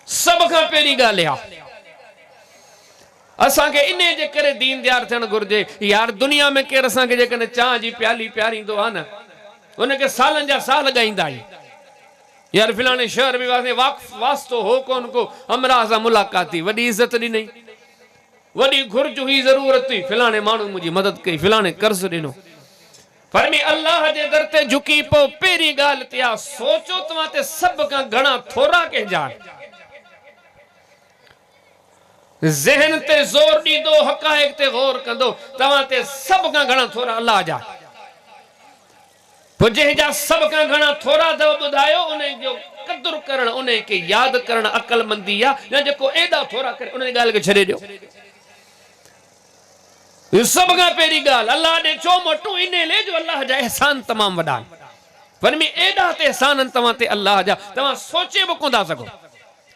सब का पेरी गाल असा के इन्हें जे करे दीन दयार थियण घुर्जे। यार दुनिया में केर असा के जेकॾहिं चाह जी प्याली प्यारींदो आहे न उनके सालन जा साल गाईंदा आहियूं। यार फिलाने शहर में वास्तो हो कोन को हमरा सां मुलाकात थी, वॾी इज्जत ॾिनई, वॾी घुर्ज हुई, ज़रूरत हुई, फिलाने माण्हू मुंहिंजी मदद कई, फिलाने कर्ज़ ॾिनो। पर में अल्लाह जे दर ते झुकी पो पहिरीं ॻाल्हि ते आहे सोचो तव्हां ते सभ खां घणा थोरा कंहिंजा ज़हन ते ज़ोर ॾींदो, हक़ाइक़ ते गौर कंदो, तव्हां ते सभ खां घणा थोरा अल्लाह जा। पोइ जंहिंजा सभ खां घणा थोरा अथव ॿुधायो उन जो क़दुरु करणु, उन खे यादि करणु अक़लमंदी आहे, या जेको एॾा थोरा करे उन ॻाल्हि खे छॾे ॾियो। सब का पेरी गाल अल्लाह ने चो मोटू इने ले जो अल्लाह जा एहसान तमाम वडा। पर में एडा ते एहसान तवा ते अल्लाह जा तवा सोचे बि कोन था सको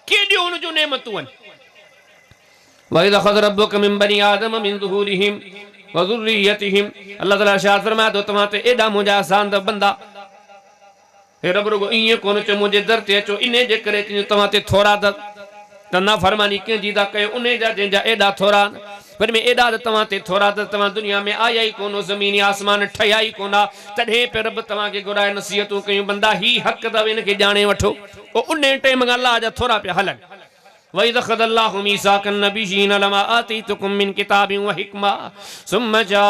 केडियो उन जो नेमतूं आहिनि। वइद खद रब्बुक मिन बनी आदम मिन ज़ुहूरिहिम व ज़ुर्रियतिहिम, अल्लाह ताला इरशाद फरमाया तो तवा ते एडा मुंहिंजा एहसान द बंदा हे रब रुगो ईअं कोन चो मुंहिंजे दर ते अचो इन जे करे तवा ते थोरा त ना फरमानी कंहिंजी था कयो उन जा जंहिंजा एडा थोरा। पर में एडा तव्हां ते थोरा त तव्हां दुनिया में आया ई कोन, ज़मीन आसमान ठहिया ई कोन, तॾहिं पे रब तव्हांखे घुराए नसीहतूं कयूं बंदा ही हक़ अथव इनखे ॼाणे वठो। पोइ उन टाइम खां अल्लाह जा थोरा पिया हलनि। वइज़ अख़ज़ अल्लाहु मीसाक़न नबिय्यीन लमा आतीतुकुम मिन किताबिन व हिकमा सुम्म जाअकुम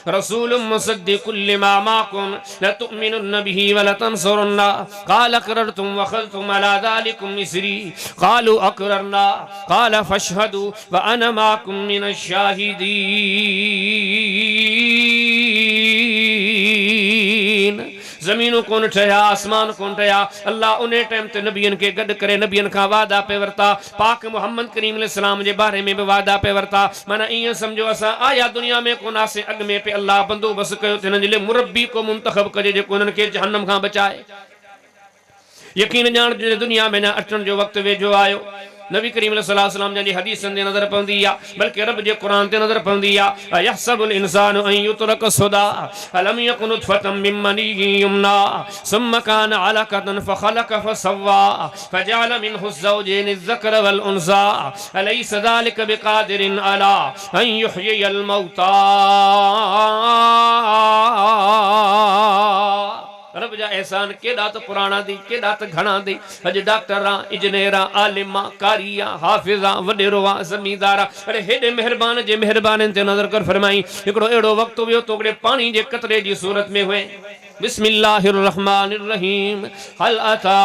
रसूलुम मुसद्दिक़ुन लिमा माअकुम लतुमिनुन्न बिही व लतंसुरुन्ना क़ाल अक़ररतुम व अख़ज़्तुम अला ज़ालिकुम इस्री क़ालू अक़ररना क़ाल फ़अशहदू व अना माअकुम मिनश शाहिदीन। ज़मीनों कोन ठहिया, आसमान कोन ठहिया, अल्लाह उन टाइम ते नबियन के गड करे नबियन का वादा पे वरता, पाक मोहम्मद करीम अलैहिस्सलाम जे बारे में भी वादा पे वरता। माना इं समझो असा आया दुनिया में कोना से अग में पे अल्लाह बंदोबस्त कयो तिन जे मुरब्बी को मुंतखब करे जेको उन्हनि खे जहन्नम खां बचाए। यकीन जान दुनिया में न अचण जो वक्त वेझो आयो। नबी करीम सल्लल्लाहु अलैहि वसल्लम जी हदीसन ते नजर पवंदी आहे, बल्कि रब जे कुरान ते नजर पवंदी आहे। यहसबुल इंसानु अन युतरक सुदा अलम यकुन नुतफतम मिन मनिय्यिन युमना सुम्मा कान अलकतन फखलक फसव्वा फजअल मिनहु ज़ौजैन अज़्ज़कर वल उन्सा अलैसा ज़ालिका बिक़ादिरिन अला अन युहयियल मौता। रब जा एहसान केड़ा तो पुराना दी केड़ा तो घना दी। अज डॉक्टर इंजीनियर आलिम कारी हाफिज़ वडेरो जमींदार अरे हेडे मेहरबान जे मेहरबान ते नजर कर फरमाई। एकड़ो एड़ो वक्त वियो तोगड़े पानी जे कतरे जी सूरत में हुए। बिस्मिल्लाहिर रहमानिर रहीम हल अता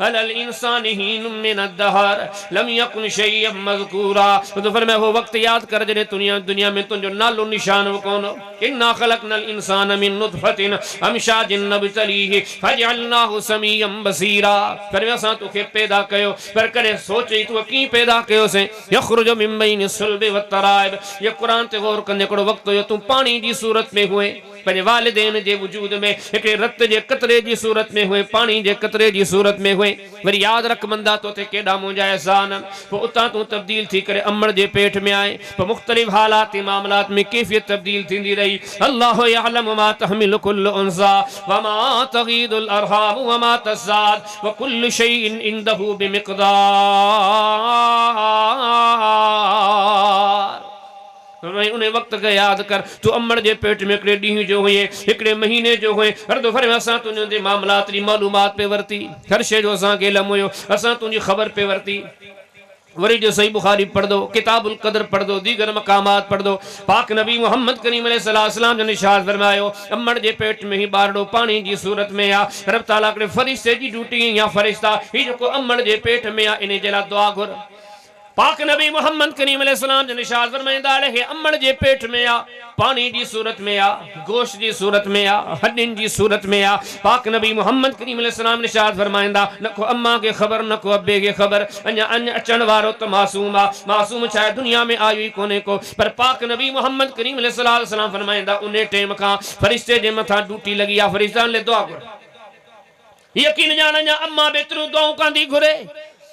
अलल इंसानि हीनुम मिनद्दहर लम यकुन शैय्यन मज़कूरा। तो फरमाया वो वक्त याद कर जने दुनिया में तुंजो नालो निशान कोन। इन्ना खलकनल इंसान मिन नुतफतिन अमशाजिन नब्तलीहि फजअलनाहु समीयन बसीरा। फरमाया असां तोखे पैदा कयो पर करे सोचई तू की पैदा कयो से यखरुजु मिन बैनि सुल्बि वत्तराइब। ये कुरान ते गौर करने को वक्त हो तू पानी जी सूरत में हुए, पंहिंजे वालिदैन जे वजूद में हिकिड़े रत जे कतरे जी सूरत में हुए, पानी जे कतरे जी सूरत में हुए। वरी याद रख मंदा तो थे केॾा मुंहिंजा एहसान। पोइ उतां तूं तब्दील थी करे अमड़ जे पेट में आए। पोइ मुख़्तलिफ़ हालात मामलात में कैफ़ियत तब्दील थींदी रही। अल्लाहु यअलमु मा तहमिलु कुल्लु उन्सा व मा तग़ीदुल अरहाम व मा तज़दाद व कुल्लु शैइन इंदहु बिमिक़दार। उन वक्त का याद कर तू अमड़ जे पेट में हिकिड़े ॾींहुं जो हुए, हिकिड़े महीने जो हुए। अर्दो फरमाया असां तुंहिंजे मामलात जी मालूमात पे वरती, हर शइ जो असांखे इल्मु हुयो, असां तुंहिंजी ख़बर पे वरती। वरी जो सही बुखारी पढ़ दो, किताबुल कदर पढ़ दो, दीगर मकामात पढ़ दो। पाक नबी मोहम्मद करीम अलैहिस्सलाम ने इरशाद फरमायो अमड़ जे पेट में ही ॿारड़ो पानी जी सूरत में आ। रब ताला करे फरिश्ते जी ड्यूटी या फरिश्ता ही जेको अमड़ जे पेट में आ इन जे लाइ दुआ घुर। पाक नबी मोहम्मद करीम अलैहिस्सलाम ने इरशाद फरमाईंदा है अमड़ जे पेट में आ, पानी जी सूरत में आ, गोश्त जी सूरत में आ, हड्डिन जी सूरत में आ। पाक नबी मोहम्मद करीम अलैहिस्सलाम ने इरशाद फरमाईंदा न को अम्मा के खबर न को अब्बे के खबर, अञा अचण वारो तो मासूम आ। मासूम चाहे दुनिया में आयो ही कोने को, पर पाक नबी मोहम्मद करीम अलैहिस्सलाम फरमाईंदा उन टाइम का फरिश्ते जे मथा ड्यूटी लगी आ, फरिश्तन ले दुआ घुर। यकीन जान अञा अम्मा बेतरू दुआऊं कंदी घुरे।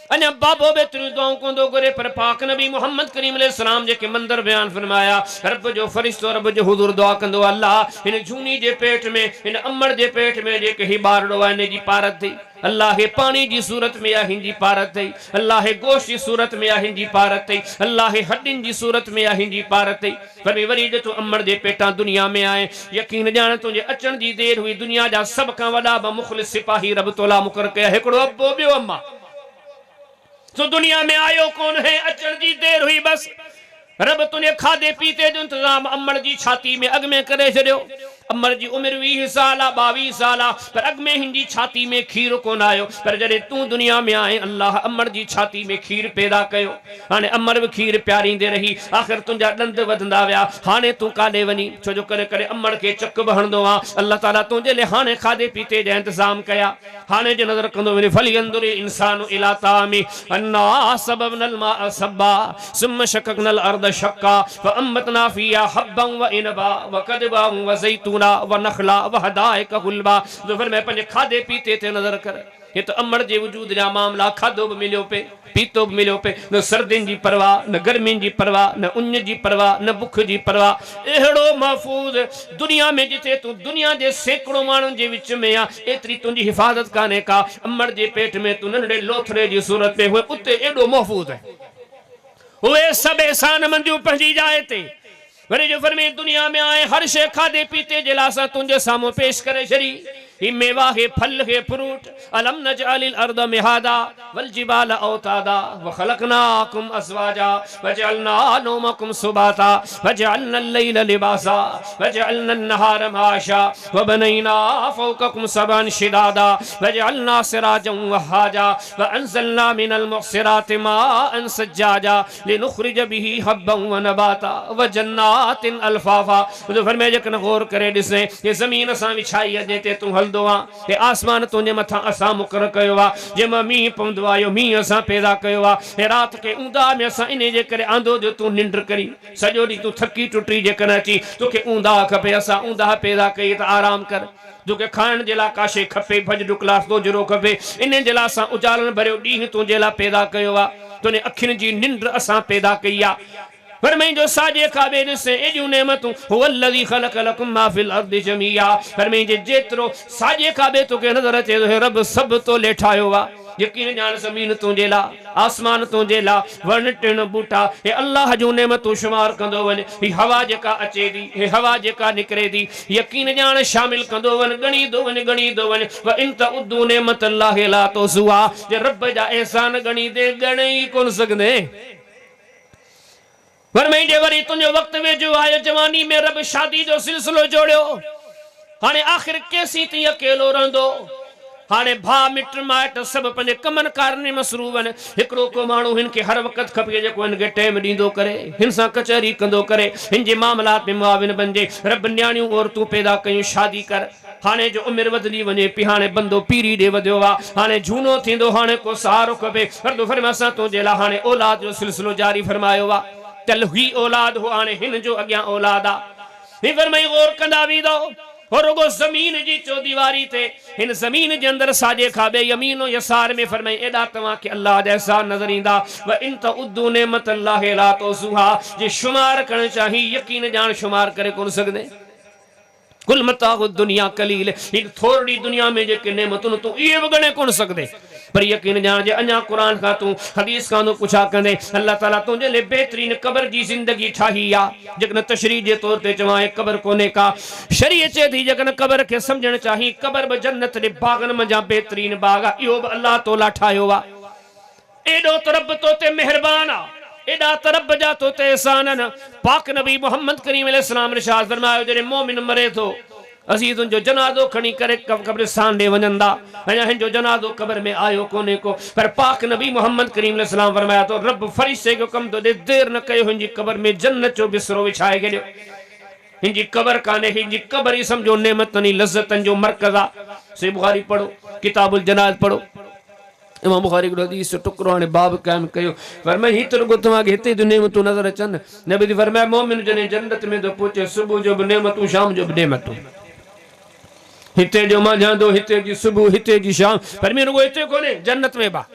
अने बाबो बेतरी दुआऊं कोंदो करे पर पाक नबी मोहम्मद करीम अलैहि सलाम जेके मंदर बयान फरमाया रब जो फरिश्तो रब जो हुजूर दुआ कंदो अल्लाह इन झूनी जे पेट में इन अमड़ जे पेट में जेके ही बारड़ो आहे ने जी पारत थी अल्लाह हे पानी जी सूरत में आहे जी पारत थी अल्लाह हे गोश्त जी सूरत में आहे जी पारत थी अल्लाह हे हड्डिन जी सूरत में आहे जी पारत थी पर वरी जो तू अमड़ जे पेटा दुनिया में आए यकीन जान तुझे अचण जी देर हुई दुनिया जा सब का वडा मुखलिस सिपाही रब तोला मुकर कया एकड़ो अब्बो बियो अम्मा तो दुनिया में आयो कौन है अचण जी देर हुई बस रब तुझे खादे पीते जो इंतजाम अमड़ जी छाती में अग में करे छड़ियो अमर जी उम्र 20 साल 22 साल पर अग में हिंदी छाती में खीर कोन आयो पर जरे तू दुनिया में आए अल्लाह अमर जी छाती में खीर पैदा कयो हाने अमर भी खीर प्यारींदे रही आखिर तुंजा दंद वधंदा वया हाने तू काडे वनी छो जो करे करे अमर के चक बहणदो आ अल्लाह ताला तुंजे ले हाने खादे पीते जा इंतजाम कया हाने जो नजर कंदो वनी फली अंदुर इंसानु इला तामी अन्ना सबबनल मा सबा सुम्मा शककनल अर्द शक्का फअम्बतना फिया हब्बन व इनबा व कदबा व ज़ैतून व नखला व हदायक गुलबा जो फिर मैं पंजे खादे पीते ते नजर कर ये तो अमड़ जे वजूद जा मामला खादो भी मिलियो पे पीतो भी मिलियो पे न सर्दिन जी परवाह न गर्मिन जी परवाह न उन जी परवाह न भुख जी परवाह एड़ो महफूज दुनिया में जिथे तू दुनिया जे सैकड़ों मानन जे विच में आ एतरी तुंजी हिफाजत काने का अमड़ जे पेट में तू नंढे लोथड़े जी सूरत में हुए उते एड़ो महफूज है हुए सब एहसान मंजू पहुंची जाए थे वरी जो फरमे दुनिया में आए हर शे खादे पीते जलासा तुंजे सामो पेश करे शरी ही मेवा है फल है फ्रूट अलम नजअलिल अर्द मिहादा वल जिबाल औतादा व खलकनाकुम अज़वाजा वजअलना नौमकुम सुबाता वजअलना अल-लैला लिबासा वजअलना अन-नहारा माशा व बनैना फौककुम सबअन शिदादा वजअलना सिराजन वहाजा व अंज़लना मिनल मुक़सिराति माअन सज्जाजा लिनुख़रिज बिही हब्बन व नबाता व जन्नातिन अल्फाफा जो फरमाए जकन गौर करे दिसे ये जमीन असां विछाई देते तू हे आसमान तुझे मथा असा मुकर कयो आ जेमा मींह पवंदो आयो मींह असा पैदा कयो आ हे रात के ऊंदा में असा इने जे करे आंदो जो तू निंड करी सजो डी तू थकी टुटी जे कन अची तोखे ऊंदा खपे असा ऊंदा पैदा कई त आराम कर जो के खाण जे ला काशे खपे भज डुकला तो जरो खपे इन जे ला असा उजालन भरियो डी तू जे ला पैदा कयो आ तूने अखिन जी निंड असा पैदा कई आ पर मैं जो साजे काबे से एजू नेमतू हुवल्लज़ी खलक़ लकुम मा फिल अर्दि जमीया पर मैं जे जेतरो साजे काबे तो के नजर अचे तो रब सब तो लेठायो वा यकीन जान जमीन तू जेला आसमान तू जेला वण टिण बूटा हे अल्लाह जो नेमतू शुमार कंदो वन ही हवा जेका अचे दी हे हवा जेका निकरे दी यकीन जान शामिल कंदो वन गणी दो वन व इन तउद्दू नेमत अल्लाह ला तुज़ुआ जे रब जा एहसान गणी दे गणी कोन सकदे पर मैं जे वरी तुझो वक्त वेजो आयो जवानी में रब शादी जो सिलसिलो जोड़ियो हाने आखिर कैसी ती अकेलो रहंदो हाने भा मिट माइट सब पंजे कमन कारने मसरूवन एकड़ो को मानू हिन के हर वक्त खपे जेको हिन के टाइम दींदो करे हिन सा कचहरी कंदो करे हिन जे मामलात में मुआविन बनजे रब न्याणियों और तू पैदा कयो शादी कर हाने जो उम्र वधली वने पी हाने बंदो पीरी दे वधियो वा हाने झूनो थींदो हाने को सहारो खपे हर दो फरमासा तो जेला हाने औलाद जो सिलसिलो जारी फरमायो वा तल हुई औलाद हो आने हिन जो अग्या औलादा ही फरमाई गौर कंदा भी दो और रुगो जमीन जी चो दीवारी थे इन जमीन जे अंदर साजे खाबे यमीनो यसार में फरमाई एदा तवा के अल्लाह जैसा नजर इंदा व इन तउद्दू नेमत अल्लाह ला तुज़ुहा जे शुमार करन चाही यकीन जान शुमार करे कोन सकदे कुल मताउ दुनिया कलील एक थोड़ी दुनिया में जे नेमतुन तू ये गणे कोन सकदे पर यकीन जान जे अन्या कुरान का तू हदीस का नो पुछा कंदे अल्लाह ताला तुझे ले बेहतरीन कब्र जी जिंदगी ठाही आ जकन तशरीह जे तौर ते चवाए कब्र कोने का शरीयत चे थी जकन कब्र के समझण चाही कब्र ब जन्नत दे बागन में जा बेहतरीन बाग आ इहो अल्लाह तोला ठायो आ एडो तरब तो ते मेहरबान आ एडा तरब जा तो ते एहसान पाक नबी मोहम्मद करीम अलैहि सलाम ने इरशाद फरमायो जे मोमिन मरे तो असी तुझो जनादो खणी करे कब्रिस्तान दे वंदा अञा हिंजो जनादो कब्र में आयो कोने को पर पाक नबी मोहम्मद करीम अलैहि सलाम फरमाया तो रब फरिश्ते को कम तो दे देर न कयो हिंजी कब्र में जन्नत जो बिसरो विछाए गेलो हिंजी कब्र काने हिंजी कब्र ही समझो नेमतनी लज्जतन जो मरकज आ से बुखारी पढ़ो किताबुल जनाज पढ़ो इमाम बुखारी को हदीस टुकरो ने बाब कायम कयो फरमाया ही तो गुतवा के हिते नेमतू नजर अचन नबी फरमाया मोमिन जने जन्नत में तो पहुंचे सुबह जो नेमतू शाम जो नेमतू हिते जो मंझंदो हिते जी सुबह हिते जी शाम पर मेरे को हिते कोने जन्नत में बा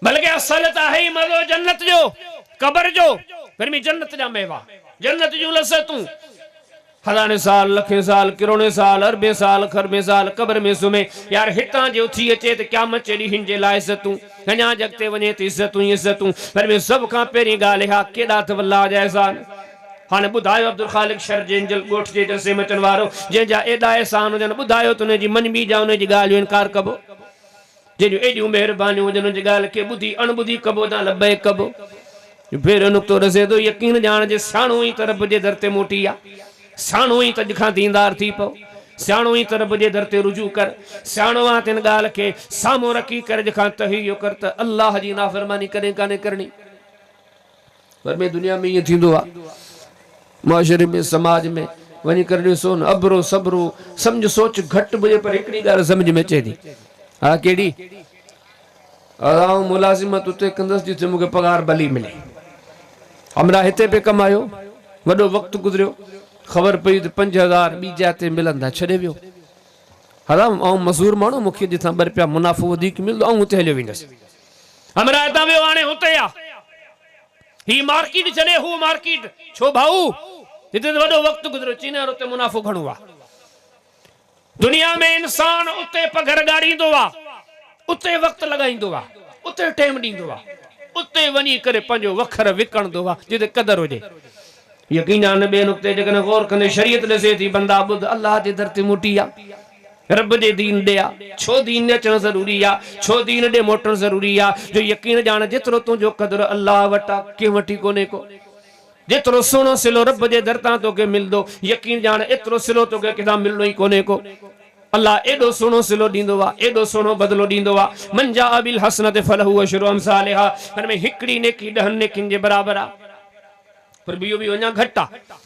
बल्कि असल है ही मज़ो जन्नत जो कब्र जो फिर भी जन्नत जा मेवा जन्नत जूं लज़तूं हज़ारे साल लखे साल किरोड़े साल अरबे साल खरबे साल कब्र में सुमे यार हितां जो थी अचे त क़यामत जे ॾींहुं हिन जे लाइ इज़तूं अञा जॻते वञे त इज़तूं ई इज़तूं पर में सभ खां पहिरीं ॻाल्हि हा केॾा अथव अल्लाह जा एहसान हाणे ॿुधायो अब्दुल ख़ालिक शर जंहिंजल ॻोठ जे जसे में अचण वारो जंहिंजा एॾा एहसान हुजनि ॿुधायो त उनजी मनबी जा उनजी ॻाल्हि जो इनकार कबो जंहिंजूं एॾियूं महिरबानियूं हुजनि उनजी ॻाल्हि खे ॿुधी अणॿुधी कबो त लबैक कबो फिर नुक़्तो रसे थो यकीन ॼाण जे साणो ई त रब जे दर ते मोटी आहे साणो ई त अॼु खां दीनदार थी पओ सियाणो ई त रब जे दर ते रुजू कर सियाणो आहे त हिन ॻाल्हि खे साम्हूं रखी करे अॼु खां तहियो कर त अल्लाह जी नाफ़रमानी कॾहिं कान्हे करणी पर में दुनिया में ईअं थींदो आहे मुआशरे में समाज में वञी करे ॾिसो न अबरो सबरो सम्झ सोच घटि हुजे पर हिकिड़ी ॻाल्हि सम्झ में अचे थी हा कहिड़ी आउं मुलाज़िमत उते कंदसि जिते मूंखे पगार भली मिले हमरा हिते पे कमायो वॾो वक़्तु गुज़रियो ख़बर पई त 5000 ॿी जाइ ते मिलंदा छॾे वियो हराम ऐं मज़दूर माण्हू मूंखे जिथां ॿ रुपया मुनाफ़ो वधीक मिलंदो ऐं हुते हलियो वेंदुसि हमरा हितां वियो हाणे हुते आहे ही मार्केट छॾे हू मार्केट छो भाऊ हिते त वॾो वक़्तु गुज़रियो चीनार उते मुनाफ़ो घणो आहे दुनिया में इंसान उते पघर ॻाड़ींदो आहे उते वक़्तु लॻाईंदो आहे उते टाइम ॾींदो आहे उते वञी करे पंहिंजो वखर विकणंदो आहे जिते क़दर हुजे यकीन आहे ॿिए नुक़्ते जेकॾहिं गौर कंदे शरीयत ॾिसे थी बंदा ॿुध अल्लाह जे दर ते मोटी आहे रब जे दीन ॾे आहे छो दीन अचणु ज़रूरी आहे छो दीन ॾे मोटणु ज़रूरी आहे जो यकीन ॼाण जेतिरो तुंहिंजो क़दुरु अल्लाह वटि आहे कंहिं वटि कोन्हे को जेतिरो सुहिणो सिलो रब जे दर तां तोखे मिलंदो यकीन ॼाण एतिरो सिलो तोखे किथां मिलणो ई कोन्हे को अल्लाह एॾो सुहिणो सिलो ॾींदो आहे एॾो सुहिणो बदिलो ॾींदो आहे मन जाअ बिल हसनति फलहु अशरु अम्सालिहा हिन में हिकिड़ी नेकी 10 नेकियुनि जे बराबरि आहे पर बियो भी वञा घटा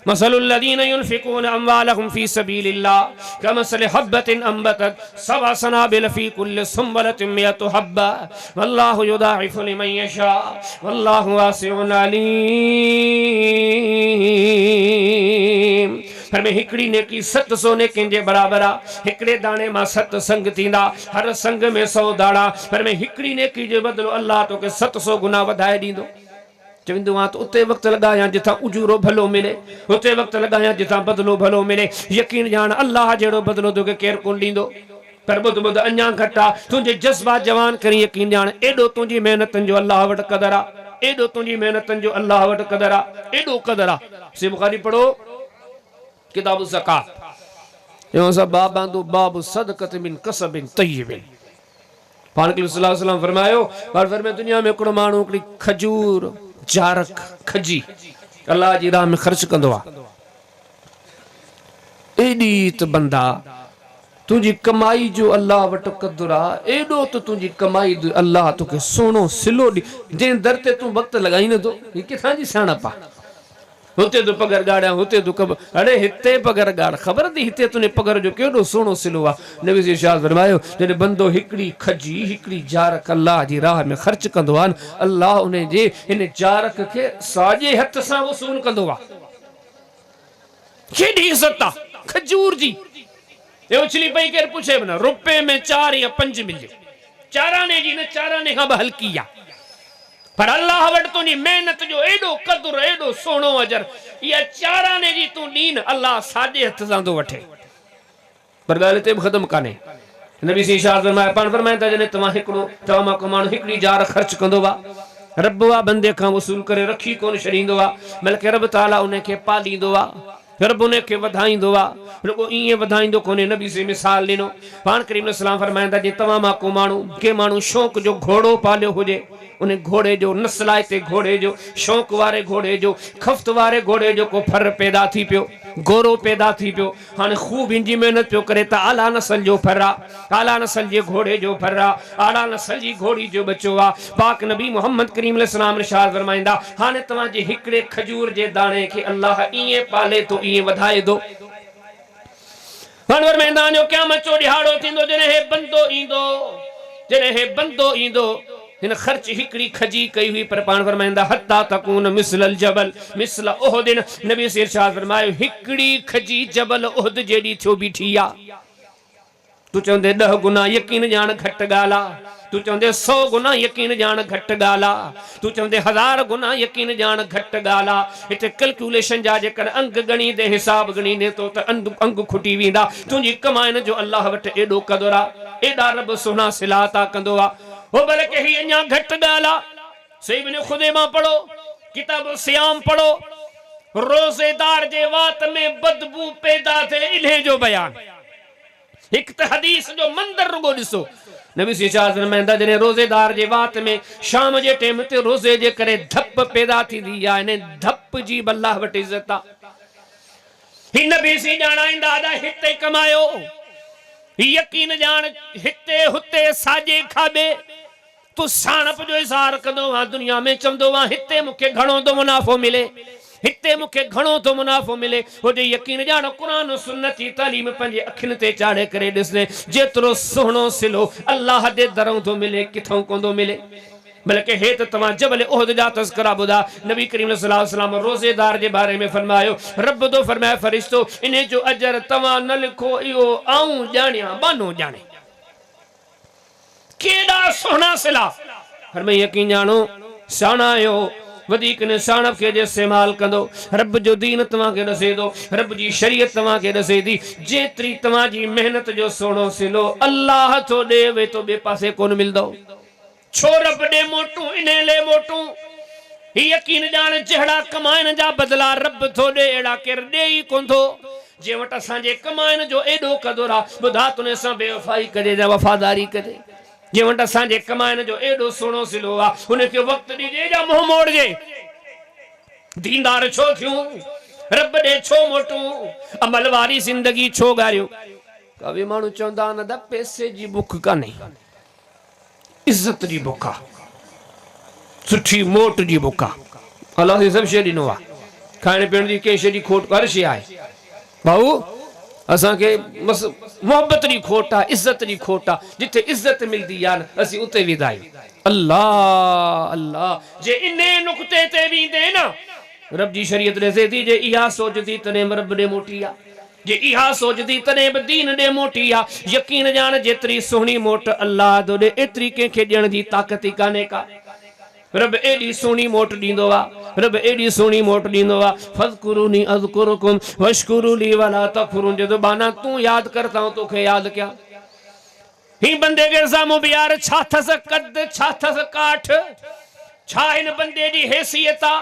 मसलुल लदीना युनफिकून अमवालहुम फी सबीलिल्लाह कमसल हब्बतिन अंबतत सबअ सनाबिल फी कुल्लि सुंबलतिन मियतु हब्बा वल्लाहु युदाइफु लिमन यशा वल्लाहु वासिउन अलीम पर में हिकिड़ी नेकी 700 नेकियुनि जे बराबरि आहे हिकिड़े दाणे मां 7 संग थींदा हर संग में 100 दाणा पर में हिकिड़ी नेकी जो बदिलो अल्लाह तोखे 700 गुना वधाए ॾींदो चवंदो आहे त उते वक़्तु लॻायां जिथां उजूरो भलो मिले उते वक़्तु लॻायां जिथां बदिलो भलो मिले यकीन ॼाण अल्लाह जहिड़ो बदिलो तोखे केरु कोन ॾींदो पर ॿुध अञा घटि आहे तुंहिंजे जज़्बात जवान करी यकीन ॼाण एॾो तुंहिंजी महिनतुनि जो अल्लाह वटि क़दर आहे एॾो तुंहिंजी महिनतुनि जो अल्लाह वटि क़दर आहे एॾो क़दर आहे से बुखारी पढ़ो किताब ज़कात यो सब बाबंदो बाब सदक़त मिन कसबिन तय्यबिन पाण के सल्लल्लाहु अलैहि वसल्लम फरमायो पर फरमाए दुनिया में हिकिड़ो माण्हू हिकिड़ी खजूर जारक खजी अल्लाह जी राह में ख़र्च कंदो आहे एॾी त बंदा तुंहिंजी कमाई जो अल्लाह वटि क़दुरु आहे एॾो त तुंहिंजी कमाई अल्लाह तोखे सुहिणो सिलो ॾी जंहिं दर ते तूं वक़्तु लॻाई नथो हीअ किथां जी सियाणप आहे हुते तूं पघर ॻाड़ियां हुते तूं अड़े हिते पघर ॻाड़ ख़बर थी हिते तुंहिंजे पघर जो केॾो सुहिणो सिलो आहे नबी जी इरशाद फरमायो जॾहिं बंदो हिकिड़ी खजी हिकिड़ी जारक अल्लाह जी राह में ख़र्च कंदो आहे अल्लाह उन जे हिन जारक खे साॼे हथ सां वसूल कंदो आहे केॾी इज़त आहे खजूर जी उछली पई केरु पुछे बि न रुपए में 4 या 5 मिले चाराने जी न चाराने खां बि हल्की आहे पर अल्लाह वटि तुंहिंजी महिनत जो एॾो क़दुरु एॾो सुहिणो अजर इहा चाराने जी तूं ॾीन अल्लाह साॼे हथ सां थो वठे पर ॻाल्हि हिते बि ख़तमु कान्हे नबी सी इरशाद फरमाए पाण फरमाइनि था जॾहिं तव्हां मां को माण्हू हिकिड़ी जार ख़र्च कंदो आहे रब आहे बंदे खां वसूल करे रखी कोन छॾींदो आहे बल्कि रब ताला उनखे पालींदो आहे रब उनखे वधाईंदो आहे रुगो ईअं वधाईंदो कोन्हे नबी से मिसाल ॾिनो पाण करीम सलाम फरमाईंदा जे तव्हां मां को माण्हू के माण्हू शौक़ जो घोड़ो पालियो हुजे उन घोड़े जो नस्लाए ते घोड़े जो शौक़ वारे घोड़े जो खफ़्त वारे घोड़े जो को फर पैदा थी पियो गोरो पैदा थी पियो हाणे ख़ूब इंजी महिनत पियो करे त आला नस्ल जो फर आहे आला नस्ल जे घोड़े जो फर आहे आला नस्ल जी घोड़ी जो बच्चो आहे पाक नबी मोहम्मद करीम अलैहिस्सलाम इरशाद फरमाईंदा हाणे तव्हांजे हिकिड़े खजूर जे दाणे खे अल्लाह ईअं पाले थो ईअं वधाए थो हाणे फरमाईंदा जो क़यामत जो ॾिहाड़ो थींदो जॾहिं हे बंदो ईंदो हिन ख़र्च हिकिड़ी खजी कई हुई पर पाण फरमाईंदा हत्ता तकून मिसलल जबल मिसल उहदिन नबी से इरशाद फरमायो हिकिड़ी खजी जबल उहद जेॾी थियो बीठी आहे तूं चवंदे 10 गुना यकीन ॼाण घटि ॻाल्हि आहे तू चवंदे 100 गुना यकीन जान घट गाला, तू चवंदे 1000 गुना यकीन जान घट गाला। इते कैलकुलेशन जा जेकर अंग गणी दे हिसाब गणी ने तो अंग खुटी वींदा। तुझी कमाइन जो अल्लाह वट एडो कदर आ, एडा रब सोना सिलाता कंदो आ। ओ बल्कि ही अञा घट गाला। सही ने खुदैमा पढ़ो, किताब सियाम पढ़ो, रोजेदार जे वात में बदबू पैदा थे इन्हें जो बयान। एक तो हदीस जो मंदर रुगो दिसो, नबी सियासत फरमाइंदा जने रोजेदार जे वात में शाम जे टाइम ते रोजे जे करे धप पैदा थी दी या ने धप जी अल्लाह वट इज्जत आ। ही नबी सी जाणाइंदा दा हिते कमायो, यकीन जान हिते हुते साजे खाबे तू साणप जो इज़हार कंदो वा दुनिया में चंदो वा हिते मुखे घणो तो मुनाफो मिले, हिते मुखे घणो तो मुनाफो मिले। होजे यकीन जान कुरान सुन्नत जी तालीम पंजे अखिन ते चाड़े करे दिसने जेतरो सोहणो सिलो अल्लाह दे दरों तो मिले किथों कोंदो मिले। बल्कि हे तो तमा जबल ओहद जा तज़किरा बुधा। नबी करीम सल्लल्लाहु अलैहि वसल्लम रोजेदार जे बारे में फरमायो, रब तो फरमाया फरिश्तो इन्हें जो अजर तमा न लिखो इहो आऊं जानिया बानो जाने। केड़ा सोहना सिला फरमाई यकीन जानो साणायो वधीक ने साणप के जे इस्तेमाल कंदो। रब जो दीन तव्हां के दसे दो, रब जी शरीयत तव्हां के दसे दी। जेतरी तव्हां जी मेहनत जो सोनो सिलो अल्लाह तो दे वे तो बे पासे कोन मिलदो। छो रब दे मोटू इने ले मोटू यकीन जान जहड़ा कमाइन जा बदला रब तो दे एड़ा केर दे ही कोन थो। जे वट असांजे कमाइन जो एडो कदुरा बुधा तुने सां बेवफाई करे जा वफादारी करे। जे वट असांजे कमाइन जो एडो सोनो सिलो आ उनके वक्त दीजे जा मुंह मोड़जे। दीनदार छो थियूं रब दे छो मोटू अमल वारी जिंदगी छो गारियो। कभी मानू चवंदा न दा पैसे जी बुख काने, इज्जत जी बुख आ, सुठी मोट जी बुख आ। अल्लाह से सब शे दिनो आ, खाने पीने दी के शे दी खोट हर शे आए भाऊ। असा के बस मोहब्बत दी खोट आ, इज्जत दी खोट आ। जिथे इज्जत मिलदी यार असी उते विदाई। अल्लाह अल्लाह जे इन्ने नुक्ते ते वींदे ना रब जी शरीयत दे दी जे इहा सोचदी तने रब दे मोटी आ, जे इहा सोचदी तने दीन दे मोटी आ। यकीन जान जेतरी सोहनी मोट अल्लाह दे एतरी के खे ॾियण जी ताकत ही काने का। रब एडी सोनी मोट दींदो आ, रब एडी सोनी मोट दींदो आ। फज़कुरूनी अज़कुरुकुम वशकुरूली वला तकफुरून। जो बाना तू याद करता हूं तोखे याद क्या। ही बंदे के सामू बियार छाथस कद छाथस काठ छा इन बंदे दी हैसियत आ।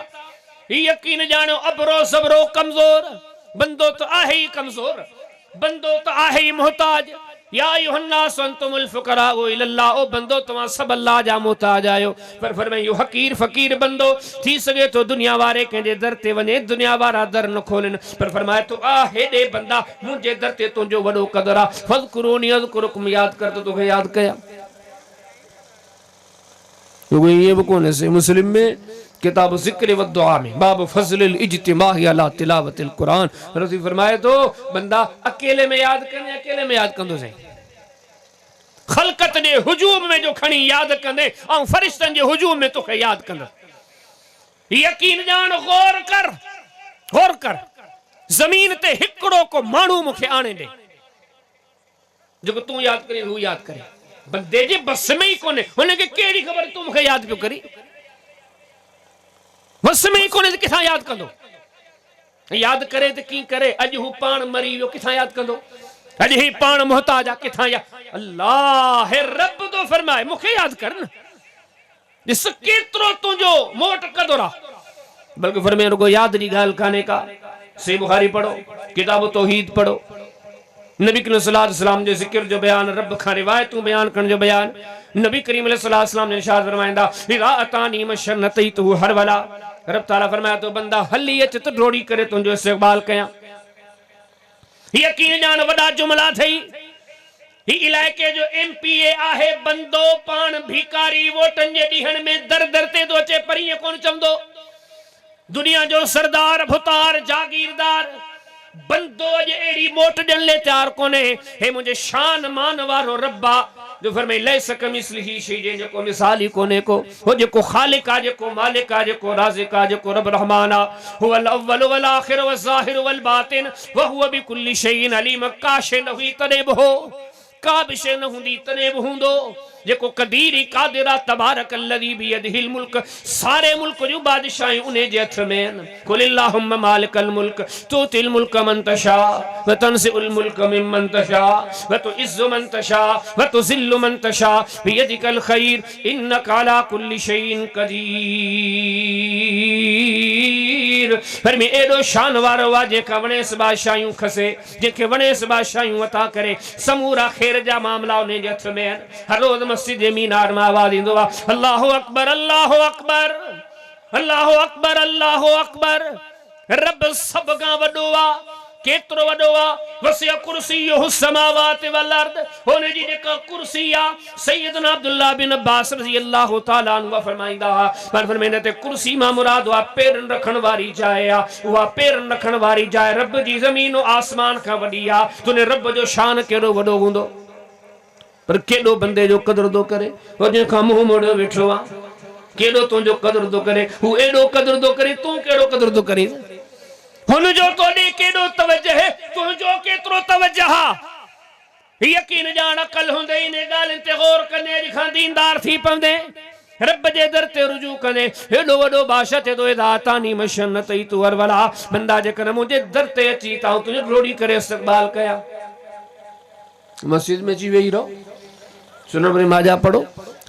यकीन जानो अबरो सबरो कमजोर बंदो तो आहे ही कमजोर, बंदो तो आहे ही मोहताज। या अय्युहन्नास अंतुमुल फुकराउ इलल्लाह। ओ बंदो तवा सब अल्लाह जा मोहताज आयो। पर फरमायो हकीर फकीर बंदो थी सके तो दुनिया वारे के दर ते वने दुनिया वारा दर न खोलन। पर फरमाया तो आ हेडे बंदा मुझे दर ते तुझो वडो कदर आ। फज़कुरूनी अज़कुरुकुम याद कर तो तोखे याद कया। ये वो कौन है मुस्लिम में किताब ज़िक्र व दुआ में बाब फज़लिल इज्तिमाई अला तिलावतिल कुरान। रसूल फरमाए तो बंदा अकेले में याद करने अकेले में याद कंदो सही। खलकत दे हुजूम में जो खणी याद कंदे और फरिश्तन जे हुजूम में तोखे याद कंदो। यकीन जान गौर कर जमीन ते हिकड़ो को मानू मुखे आने दे जो तू याद करे वो याद करे। बंदे जे बस में ही कोने होने के केड़ी खबर तू मुखे याद क्यों करी। बस में ही कोने किथा याद कंदो। याद करे तो की करे। अज हु पान मरी वियो किथा याद कंदो। अज ही पान मोहताज आ किथा या अल्लाह है रब तो फरमाए मुखे याद कर न जिस केतरो तुझो मोट कदरा। बल्कि फरमाए रुगो याद दी गाल काने का। सही बुखारी पढ़ो, किताब तौहीद पढ़ो, नबी करीम सल्लल्लाहु अलैहि वसल्लम जो जिक्र जो बयान रब खां रिवायतूं बयान करण जो बयान। नबी करीम सल्लल्लाहु अलैहि वसल्लम ने इरशाद फरमाइंदा इज़ा अतानी मशन्नती तू हर वला। रब ताला फरमाया तो बंदा हली अच तो ड्रोड़ी करे तुझो इस्तक़बाल कया। यकीन जान वडा जुमला थई। ही इलाके जो एमपीए आहे बंदो पान भिकारी वोटन जे ॾींहनि में दर दर ते तो अचे पर ईअं कोन चवंदो। दुनिया जो सरदार भुतार जागीरदार बंदो जे एड़ी मोट ॾियण ले तैयार कोने। हे मुझे शान मान वारो रब्बा जो फरमाई लैस कमिस्लिही शै जेको मिसाल ही कोने को। हो जेको खालिक आ जेको मालिक आ जेको राज़िक आ जेको रब रहमान आ। हुवल अव्वल वल आखिर वल ज़ाहिर वल बातिन व हुव बिकुल्लि शैइन अलीम। काश न हुई तॾहिं बि हो, का भी शइ न हूंदी तने भी हूंदो जेको कदीर कादिरा तबारक अल्लज़ी बियदिहिल मुल्क सारे मुल्क जो बादशाह उन्हें जे हथ में आहिनि कुल अल्लाहुम्मा मालिकल मुल्क तुतिल मुल्क मन तशा व तंसिउल मुल्क मिम्मन तशा व तुइज़्ज़ु मन तशा व तुज़िल्लु मन तशा बियदिकल खैर इन्नका अला कुल्लि शैइन कदीर। पर में एडो शान वारो वा जेका वणेस बादशाहूं खसे जेके वणेस बादशाहूं अता करे समूरा खैर जा मामला उन्हें जे हथ में आहिनि। हर रोज मस्जिद मीनार में आवाज ईंदो आहे अल्लाहु अकबर अल्लाहु अकबर अल्लाहु अकबर अल्लाहु अकबर। रब सब खां वॾो आहे केतिरो वॾो आहे वसिअ कुर्सियुहु समावाति वल अर्द हुन जी जेका कुर्सी आहे सैयदना अब्दुल्लाह बिन अब्बास रज़ी अल्लाहु तआला अन्हु फरमाईंदा पर फरमाईंदा ते कुर्सी मां मुराद आहे पेरनि रखण वारी जाइ आहे उहा पेरनि रखण वारी जाइ रब जी ज़मीन ऐं आसमान खां वॾी आहे तुंहिंजे रब जो शान केॾो वॾो हूंदो पर केॾो बंदे जो क़दुरु थो करे हो जंहिंखां मुंहुं मोड़ियो वेठो आहे केॾो तुंहिंजो क़दुरु थो करे हू एॾो क़दुरु थो करे तूं कहिड़ो क़दुरु थो करे हुनजो तोॾे केॾो तवजह तुंहिंजो केतिरो तवजह आहे यकीन ॼाण अकल हूंदे इन ॻाल्हियुनि ते गौर कंदे अॼु खां दीनदार थी पवंदे रब जे दर ते रुजू कंदे हेॾो वॾो बादशाह थिए थो इदातानी मशन तई तू अरवला बंदा जेकॾहिं मुंहिंजे दर ते अची त आउं तुंहिंजो लोड़ी करे इस्तक़बाल कयां मस्जिद में अची वेही रहो सुनो बरी माजा पढ़ो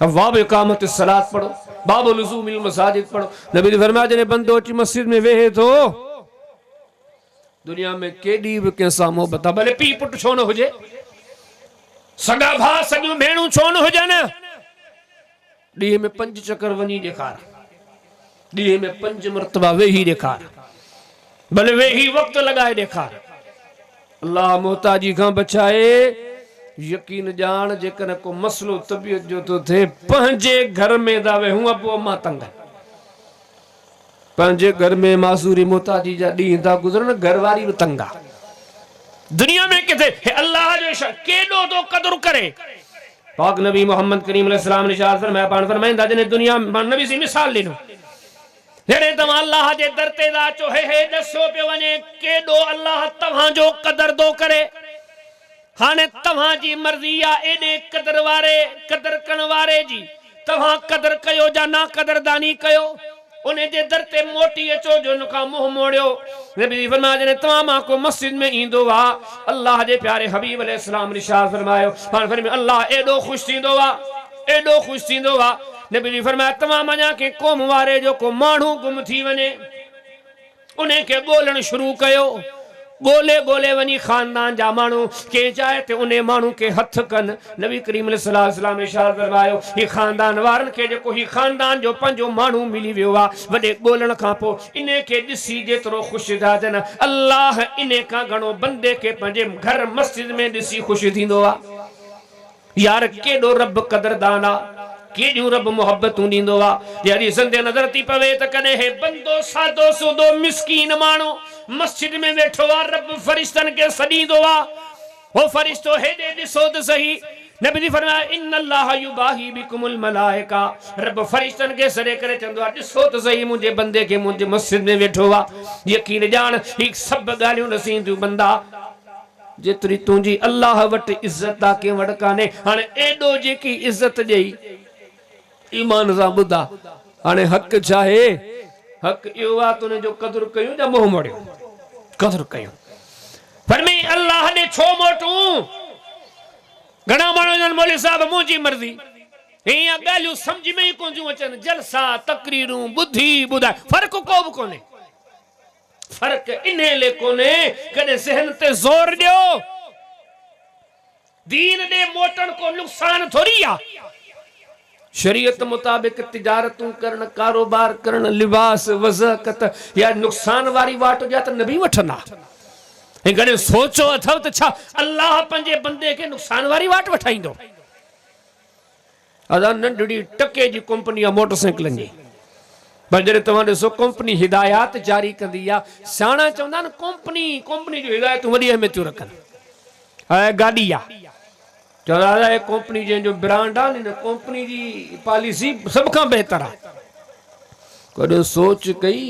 अवाब इकामत सलात पढ़ो बाबुल लुज़ूमिल मसाजिद पढ़ो नबी ने फरमाया जने बंदो अची मस्जिद में वेहे थो दुनिया में केडी भी कंहिंसां मोहबत आहे भले पीउ पुट छो न हुजे सगा भाउ सॻियूं भेणूं छो न हुजनि ॾींहं में 5 चकर वञी ॾेखार ॾींहं में 5 मरतबा वेही ॾेखार भले वेही वक़्तु लॻाए ॾेखार अल्लाह मोहताजी खां बचाए यकीन जान जेकॾहिं को मसलो तबियत जो तो थे पंहिंजे घर में था वेहूं अबो मां तंग पंहिंजे घर में मासूरी मोहताजी जा ॾींहं था गुज़रन घर वारी भी तंग आहे दुनिया में किथे अल्लाह जो केॾो तो कदर करे पाक नबी मोहम्मद करीम अलैहिस्सलाम ने इरशाद फरमाया पाण फरमाईंदा जने दुनिया में नबी सी मिसाल ॾिनो जॾहिं तव्हां अल्लाह जे दर ते था अचो हे ॾसो पियो वञे केॾो अल्लाह तव्हांजो कदर थो करे हाने तव्हां जी मर्ज़ी आहे एॾे कदर वारे कदर करण वारे जी तव्हां कदर कयो या ना कदरदानी कयो उन जे दर ते मोटी अचो जो उन खां मुंहुं मोड़ियो नबी फरमाया जॾहिं तव्हां मां को मस्जिद में ईंदो आहे अल्लाह जे प्यारे हबीब अलैहिस्सलाम इरशाद फरमायो पाण फरमायो अल्लाह एॾो ख़ुशि थींदो आहे एॾो ख़ुशि थींदो आहे नबी फरमाया तव्हां मञा के क़ौम वारे जो को माण्हू गुम थी वञे उन खे ॻोल्हणु शुरू कयो गोले गोले वनी खानदान जा मानू के जाए ते उन्हें मानू के हथ कन नबी करीम सल्लल्लाहु अलैहि वसल्लम ने इरशाद फरमायो ही खानदान वारन के जेको ही खानदान जो पंजो मानू मिली वियो आ वडे गोलण खां पो इने के दिसी जेतरो खुश था जन अल्लाह इने का घणो बंदे के पंजे घर मस्जिद में दिसी खुश थींदो आ यार केडो रब कदरदान आ केडियो रब मोहब्बतूं दींदो आ यारी संदे नजर थी पवे त कने हे बंदो सादो सुदो मिस्कीन मानो मस्जिद में बैठो आ रब फरिश्तन के सदीदो आ वो फरिश्तो हेदे दिसो त सही नबी ने फरमाया इन्नल्लाह युबाही बिकुमुल मलाइका रब फरिश्तन के सरे करे चंदो आ दिसो त सही मुझे बंदे के मुझे मस्जिद में बैठो आ यकीन जान एक सब गालियों नसींदू बंदा जेतरी तुंजी अल्लाह वट इज्जत आ के वडकाने हाने एडो जेकी इज्जत देई ईमान सा बुधा हाने हक चाहे हक इहो आहे तुने जो कदर कयूं या मोह मोड़ियो कदर कयूं फरमी अल्लाह ने छो मोटू घणा माण्हू जन मौलवी साहब मुंहिंजी मर्ज़ी इहा ॻाल्हियूं समझ में ई कोन अचनि जलसा तकरीरूं बुद्धि ॿुधाए फर्क को बि कोन्हे फर्क इन ले कोन्हे कॾहिं ज़हन ते ज़ोर ॾियो दीन ॾे मोटण को नुक़सान थोड़ी आहे शरीयत मुताबिक तिजारतूं करण कारोबार करण लिबास वज़ाकत या नुक़सान वारी वाट जा त नबी वठंदा ऐं घणे सोचो अथव त छा अल्लाह पंहिंजे बंदे खे नुक़सान वारी वाट वठाईंदो अदा नंढड़ी टके जी कंपनी आहे मोटरसाइकिलनि जी पर जॾहिं तव्हां ॾिसो कंपनी हिदायत जारी कंदी आहे सियाणा चवंदा आहिनि कंपनी जो हिदायतूं वॾी अहमियतूं रखनि ऐं गाॾी आहे चवंदा कंपनी जंहिंजो ब्रांड आहे न कंपनी जी पॉलिसी सभ खां बहितर आहे कॾहिं सोच कई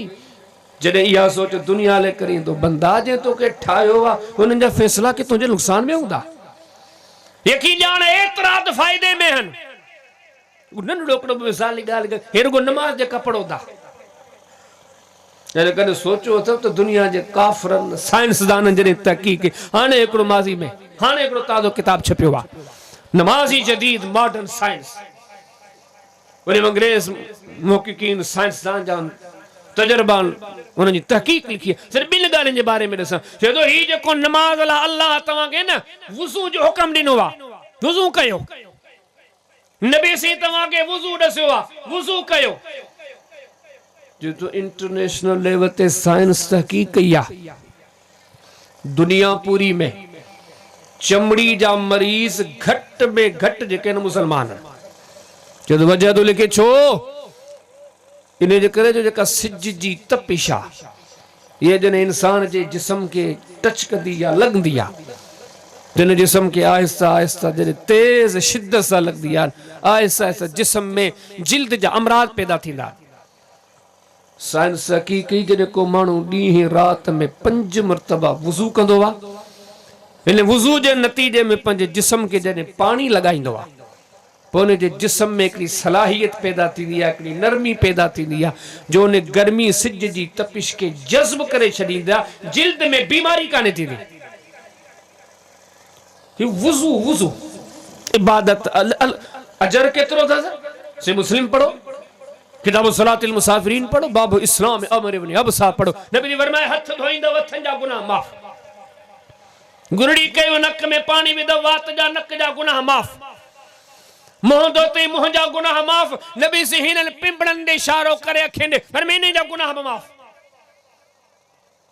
जॾहिं इहा सोच दुनिया लाइ करींदो बंदा जंहिं तोखे ठाहियो आहे हुननि जा फ़ैसिला के तुंहिंजे नुक़सान में हूंदा यकीन जान एतरा त फायदे में हन नंढड़ो हिकिड़ो मिसाल जी ॻाल्हि हे रुगो नमाज़ जेका पढ़ो था जॾहिं कॾहिं सोचियो अथव त दुनिया जे काफ़रनि साइंसदाननि जॾहिं तहक़ीक़ हाणे हिकिड़ो माज़ी में हाणे हिकिड़ो ताज़ो किताब छपियो आहे नमाज़ी जदीद मॉडर्न साइंस वरी अंग्रेज़ मुहक़क़ीन साइंसदान जा तजुर्बा उन्हनि जी तहक़ीक़ लिखी आहे सिर्फ़ु ॿिनि ॻाल्हियुनि जे बारे में ॾिसां चए थो हीउ जेको नमाज़ लाइ अलाह तव्हांखे न वुज़ू जो हुकुम ॾिनो आहे वुज़ू कयो नबी से तव्हांखे वुज़ू ॾसियो आहे वुज़ू कयो जो तो इंटरनेशनल लेवल ते साइंस तहक़ीक़ कई आहे दुनिया पूरी में चमड़ी जा मरीज़ घट में घट जेके मुसलमान चए थो वजह थो लिखे छो इन जे करे जो जेका सिज जी तपिश आहे ये जन इंसान के जिस्म के टच कंदी या लगंदी आहे जिन जिस्म के आहिस्ता आहिस्ता जॾहिं तेज़ शिद्दत सां लगंदी आहे आहिस्ता आहिस्ता जिस्म में जिल्द जा अमराज पैदा थींदा साइंस हक़ीक़ी के जेको माण्हू ॾींहुं रात में 5 मरतबा वुज़ू कंदो आहे इन वुज़ू जे नतीजे में पंहिंजे जिस्म के जॾहिं पानी लॻाईंदो आहे पोइ उन जे जिस्म में हिकिड़ी सलाहियत पैदा थींदी आहे हिकिड़ी नरमी पैदा थींदी आहे जो उन गर्मी सिज जी तपिश के जज़्ब करे छॾींदा जिल्द में बीमारी कान्हे थींदी वुज़ू वुज़ू इबादत अजर केतिरो अथसि से मुस्लिम पढ़ो किताब सलातिल मुसाफिरीन पढ़ो बाबु इस्लाम अमर इब्न अबसा पढ़ो नबी ने फरमाया हथ धोईंदव हथनि जा गुनाह माफ़ गुरड़ी कयो नक में पानी विधो वात जा नक जा गुनाह माफ़ मुंह धोते मुंह जा गुनाह माफ़ नबी से हिननि पिंपड़नि ॾे इशारो करे अखियुनि ॾे फरमाईं इन जा गुनाह माफ़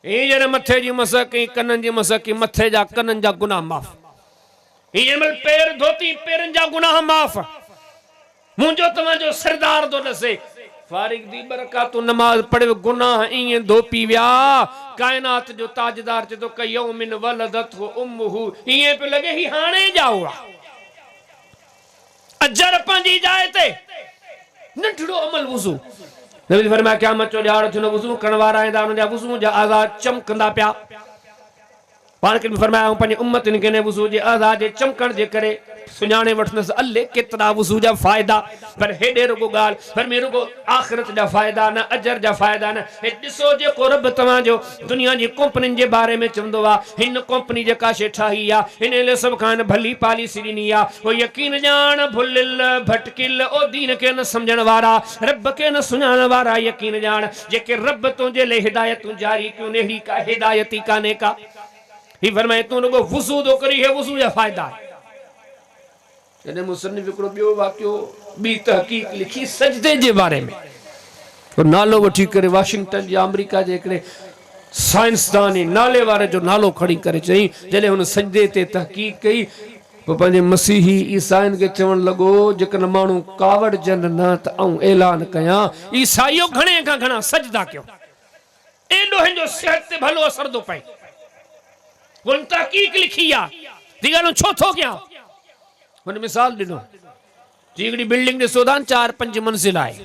हीअं जॾहिं मथे जी मसक कई कननि जी मसक कई मथे जा कननि जा गुनाह माफ़ हीअं महिल पेर धोती पेरनि जा गुनाह माफ़ मुंहिंजो तव्हांजो सरदार थो ॾसे फारिग दी बरकातु नमाज पढ़े गुनाह ईअं धोपी विया काइनात जो ताजदार चए थो कयौमिन वलदतहु उम्मुहु ईअं पियो लॻे ही हाणे जाओ आहे अजर पंहिंजी जाइ ते नंढड़ो अमल वुज़ू नबी फरमाया क़यामत जो ॾियारो थींदो वुज़ू करण वारा ईंदा उन्हनि जा वुज़ू जा आज़ाद चमकंदा पिया पाण खे फरमाया पंहिंजे उम्मतनि खे वुज़ू जे आज़ाद जे चमकण जे करे सुञाणे वठंदसि अल्ले केतिरा वुज़ू जा फ़ाइदा पर हेॾे रुगो ॻाल्हि पर में रुगो आख़िरत जा फ़ाइदा न अजर जा फ़ाइदा न हे ॾिसो जेको रब तव्हांजो दुनिया जी कंपनियुनि जे बारे में चवंदो आहे हिन कंपनी जेका शइ ठाही आहे हिन लाइ सभ खां भली पॉलिसी ॾिनी आहे उहो यकीन ॼाण भुलिल भटकिल ओ दीन खे न सम्झण वारा रब खे न सुञाणण वारा यकीन ॼाण जेके रब तुंहिंजे लाइ हिदायतूं जारी कयूं अहिड़ी का हिदायत ई कान्हे का ही फरमाए तूं रुगो वुज़ू थो करी हे वुज़ू जा फ़ाइदा जॾहिं मुसन्निफ़ हिकिड़ो ॿियो वाक़ियो ॿी तहक़ीक़ लिखी सजदे जे बारे में नालो वठी करे वाशिंगटन या अमेरिका जे हिकिड़े साइंसदान नाले वारे जो नालो खणी करे चई जॾहिं हुन सजदे ते तहक़ीक़ कई पोइ पंहिंजे मसीही ईसाइनि खे चवणु लॻो जेकॾहिं माण्हू कावड़जनि न त आऊं ऐलान कयां ईसाइयो घणे खां घणा सजदा कयो एॾो हिन जो सिहत ते भलो असर थो पए हुन तहक़ीक़ लिखी आहे ती ॻाल्हियूं छो थो कयां हुन मिसाल ॾिनो जी हिकिड़ी बिल्डिंग ॾिसो था 4-5 मंज़िल आहे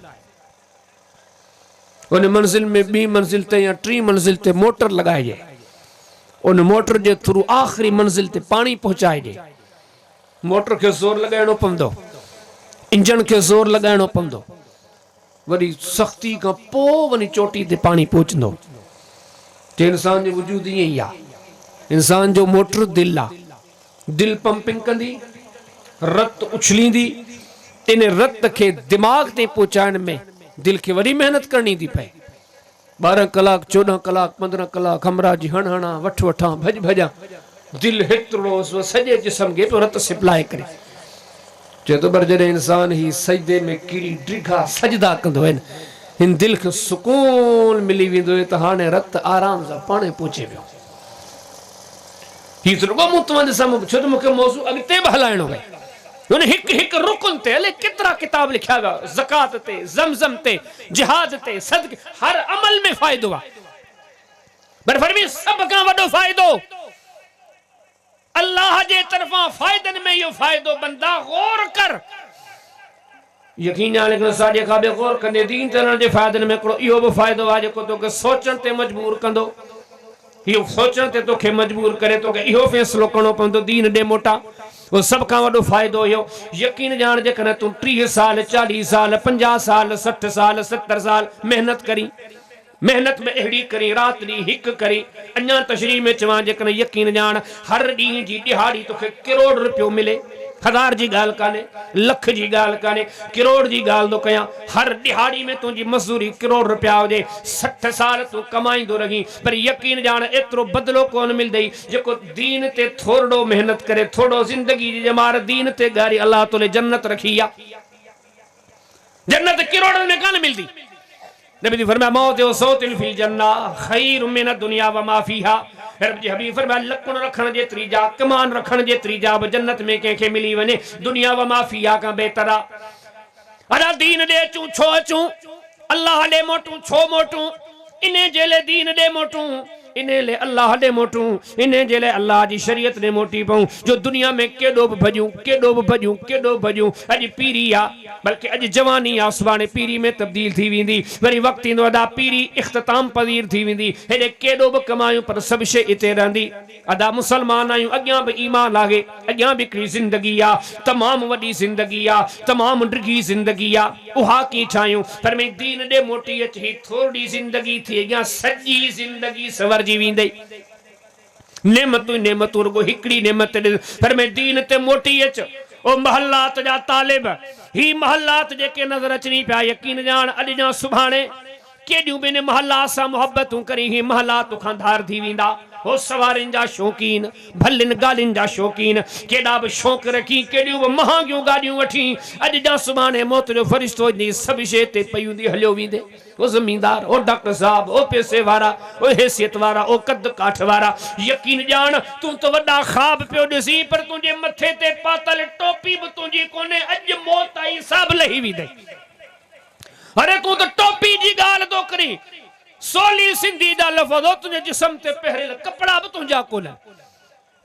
उन मंज़िल में 2 मंज़िल ते या 3 मंज़िल ते मोटर लॻाइजे उन मोटर जे थ्रू आख़िरी मंज़िल ते पाणी पहुचाइजे मोटर खे ज़ोर लॻाइणो पवंदो इंजन खे ज़ोर लॻाइणो पवंदो वरी सख़्ती खां पोइ वञी चोटी ते पाणी पहुचंदो जे इंसान जो वजूद ईअं ई आहे इंसान जो मोटर दिल आहे दिल पंपिंग कंदी रत उछलींदी इन रत के दिमाग ते पहुचाइण में दिल के वरी मेहनत करनी थी पए 12 कलाक 14 कलाक 15 कलाक हमरा जी हणा वठ वठा भज भजा दिल हेतिरो सॼे जिस्म खे पियो रत सप्लाई करे चए थो पर जॾहिं इंसान ही सजदे में किरी डिघा सजदा कंदो आहिनि हिन दिल खे सुकून मिली वेंदो त हाणे रत आराम सां पाणे पहुचे वियो ही रुगो मूं तव्हांजे साम्हूं छो त मूंखे मौज़ू अॻिते बि हलाइणो आहे हुन हिकु हिकु रुकन ते हले केतिरा किताब लिखिया विया ज़कात ते ज़मज़म ते जिहाद ते सदके हर अमल में फ़ाइदो आहे पर फरमी सभ खां वॾो फ़ाइदो अल्लाह जे तरफ़ां फ़ाइदनि में इहो फ़ाइदो बंदा गौर कर यकीन आहे लेकिन साॼे खां ॿिए गौर कंदे दीन ते हलण जे फ़ाइदनि में हिकिड़ो इहो बि फ़ाइदो आहे जेको तोखे सोचण ते मजबूर कंदो इहो सोचण ते तोखे मजबूर करे तोखे इहो फ़ैसिलो करणो पवंदो दीन ॾे मोटा। वो सब का वॾो फ़ाइदो इहो यकीन ॼाण जेकॾहिं तूं 30 साल 40 साल 50 साल 60 साल 70 साल मेहनत करी मेहनत में अहिड़ी करी रात ॾींहुं हिकु करी अञा तशरीह में चवां जेकॾहिं यकीन ॼाण हर ॾींहं जी दिहाड़ी तोखे करोड़ रुपयो मिले, हज़ार जी ॻाल्हि कान्हे, लख जी ॻाल्हि कान्हे, करोड़ जी ॻाल्हि थो कयां। हर दिहाड़ी में तुंहिंजी मज़दूरी करोड़ रुपया हुजे, 60 साल तूं कमाईंदो रही, पर यकीन ॼाण एतिरो बदिलो कोन मिलंदई जेको दीन ते थोरो मेहनत करे, थोरो ज़िंदगी जी जमार दीन ते ॻारी अल्लाह तोले जन्नत रखी आहे। जन्नत करोड़नि में कान मिलदी। नबी ने फरमाया मौत सौतिल फिल जन्ना खैर मिन दुनिया व मा फीहा। रब जी हबीब फरमाया लकुण रखण जेतरी जा, कमान रखण जेतरी जा जन्नत में कंहिंखे मिली वञे दुनिया व मा फीहा का बेहतर आहे। अड़ा दीन ॾे अचूं छो अचूं, अल्लाह ॾे मोटूं छो मोटूं, इन जे लाइ दीन ॾे मोटूं, इन लाइ अल्लाह ॾे मोटूं, इन जे लाइ अल्लाह जी शरीयत ॾे मोटी पऊं। जो दुनिया में केॾो बि भॼूं केॾो बि भॼूं केॾो भॼूं, अॼु पीरी आहे बल्कि अॼु जवानी आहे, सुभाणे पीरी में तब्दील थी वेंदी, वरी वक़्तु ईंदो अदा पीरी इख़्तिताम पज़ीर थी वेंदी। हेॾे केॾो बि कमायूं पर सभु शइ हिते रहंदी। अदा मुसलमान आहियूं, अॻियां बि ईमान आहे, अॻियां बि हिकिड़ी ज़िंदगी आहे, तमामु वॾी ज़िंदगी आहे, तमामु डिघी ज़िंदगी आहे, उहा कीअं ठाहियूं। पर में दीन ॾे मोटी अची थोरी ज़िंदगी थी अॻियां सॼी ज़िंदगी सवरजी वेंदई। नेमतूं नेमतूं रुगो हिकिड़ी नेमत ॾिस, पर में दीन ते मोटी अच। ओ महलात जा तालिब, ही महलात जेके नज़र अचनी पिया यकीन ॼाण अॼु जा सुभाणे केॾियूं बि इन महलात सां मुहबतूं करी ही महलात तोखां धार थी वेंदा। हो सवारियुनि जा शौक़ीन, भलियुनि ॻाल्हियुनि जा शौक़ीन, केॾा बि शौक़ रखी केॾियूं बि महांगियूं गाॾियूं वठी अॼु जा सुभाणे मौत जो फ़रिश्तो ईंदी सभु शइ ते पई हूंदी हलियो वेंदे। ओ ज़मींदार, ओ डॉक्टर साहब, ओ पैसे वारा, ओ हैसियत वारा, ओ कद काठ वारा, यकीन ॼाण तूं त वॾा ख़्वाब पियो ॾिसी पर तुंहिंजे मथे ते पातल टोपी बि तुंहिंजी कोन्हे, अॼु मौत आई सभु लही वेंदई। अरे तूं त टोपी जी ॻाल्हि थो करी, सोली सिंधी जा लफ़्ज़ तुंहिंजे जिस्म ते पहिरियल कपिड़ा बि तुंहिंजा कोन।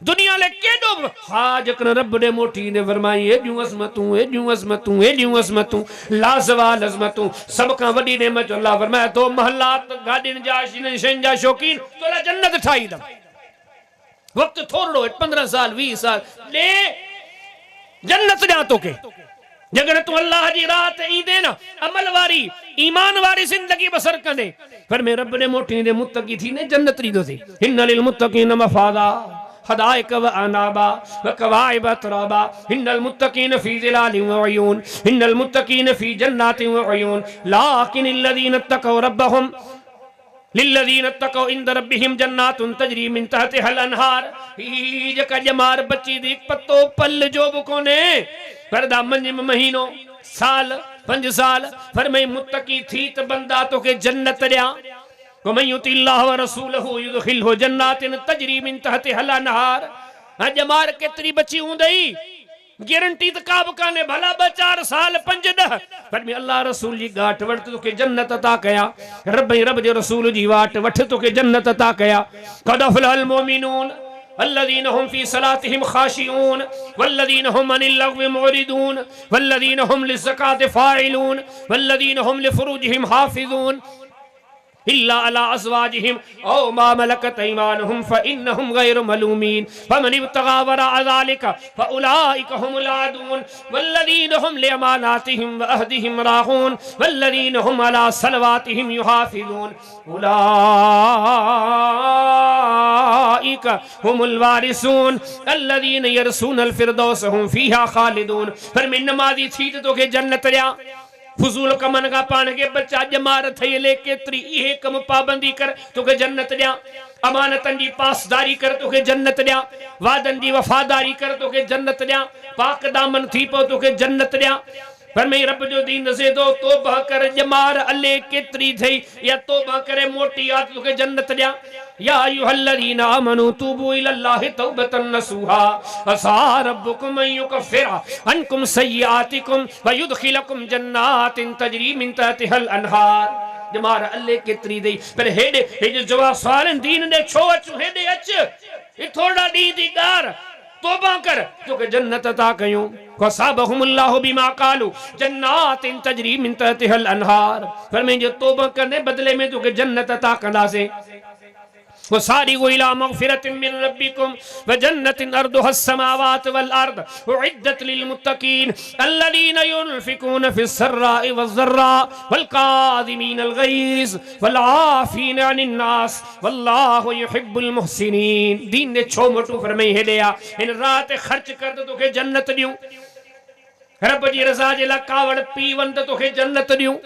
दुनिया ले केॾो बि हा जेकॾहिं रब ॾे मोटी ने फरमाई हेॾियूं अज़मतूं हेॾियूं अज़मतूं हेॾियूं अज़मतूं लाज़वाल अज़मतूं, सभ खां वॾी नेमत अल्लाह फरमाया तो महलात गाॾियुनि जा शयुनि जा शौक़ीन तोला जन्नत ठाही अथमि। वक़्तु थोरो 15 साल 20 साल ॾे जन्नत ॾियां तोखे। जेकॾहिं तूं अल्लाह जी राह ते ईंदे न अमल वारी ईमान वारी ज़िंदगी बसर कंदे, पर में रब ॾे मोटी ने मुत्तकी थींदे जन्नत ॾींदोसीं। हिन लिल मुत्तकीन मफ़ादा हदाइक व अनाबा व कवाइब अतराबा हिन्नल मुत्तकीन फी ज़िलालिन व उयून हिन्नल मुत्तकीन फी जन्नातिन व उयून लाकिनिल लज़ीना तक़व रब्बहुम लिल्लज़ीना तक़व इंद रब्बिहिम जन्नातुन तजरी मिन तहतिहल अनहार। ही जेका जमार बची दी पतो पल जो बि कोन्हे, पर दा मंझि महीनो साल 5 साल फरमाई मुत्तकी थी त बंदा तोखे जन्नत ॾियां। वमन युतिल्लाह व रसूलहु युदखिलहु जन्नातिन तजरी मिन तहतिहल अनहार। हां जमार केतिरी बची हूंदई गारंटी त का बि कान्हे, भला 2-4 साल 5-10, पर में अल्लाह रसूल जी गाठ वठ तोखे जन्नत अता कया। रब जे रसूल जी वाट वठ तोखे जन्नत अता कया। क़द अफ़लहल मोमिनून वल्लज़ीन हुम फी सलातिहिम खाशिऊन वल्लज़ीन हुम अनिल लग़्वी मुअरिदून वल्लज़ीन हुम लिज़्ज़काति फ़ाइलून वल्लज़ीन हुम लिफ़ुरूजिहिम हाफ़िज़ून इल्ला अला अज़वाजिहिम औ मा मलकत ऐमानुहुम फ़इन्नहुम गैरु मलूमीन फ़मन इब्तग़ा वराअ ज़ालिका फ़उलाइका हुमुल आदून वल्लज़ीन हुम लिअमानातिहिम व अहदिहिम राऊन वल्लज़ीन हुम अला सलवातिहिम युहाफ़िज़ून उलाइका हुमुल वारिसून अल्लज़ीन यरसूनल फ़िरदौस हुम फ़ीहा ख़ालिदून। पर में नमाज़ी थी त तोखे जन्नत ॾियां। फुज़ूल कमन का पान के बच्चा जमार थयले केतरी इहे कम पाबंदी कर तोखे जन्नत ॾियां। अमानतन जी पासदारी कर तोखे जन्नत ॾियां। वादन जी वफादारी कर तोखे जन्नत ॾियां। पाक दामन थी पो तोखे जन्नत ॾियां। पर में रब जो दीन दसे तो तौबा कर जमार अले केतरी थई या तौबा करे मोटी आ तोखे जन्नत ॾियां। या अय्युहल्लज़ीना आमनू तूबू इलल्लाहि तौबतन नसूहा असा रब्बुकुम अन युकफ्फिरा अन्कुम सय्यिआतिकुम व युदखिलकुम जन्नातिन तजरी मिन तहतिहल अनहार। जमार अले केतरी दई पर हेडे हे जो जवाब सवाल दीन दे छो अच हेडे अच ये थोड़ा दी दी गार तौबा कर तोखे जन्नत अता कयूं। वसाबहुमुल्लाहु बिमा कालू जन्नातिन तजरी मिन तहतिहल अनहार। पर में जो तौबा करने बदले में तोखे जन्नत अता कंदासे। वसारिगू इला मगफिरतिन मिन रब्बिकुम व जन्नतिन अर्दुहा अस्समावात वल अर्द उइद्दत लिल मुत्तकीन अल्लज़ीना युनफिकूना फिस सर्राइ वज़ ज़र्रा वल काज़िमीनल गैज़ वल आफ़ीना अनिन नास वल्लाहु युहिब्बुल मुहसिनीन। दीन ने छो मोटू फरमाई हेलिया इन रात खर्च कर तो तोखे जन्नत दियूं। रब जी रज़ा जे ला कावड़ पी वन तो तोखे जन्नत दियूं।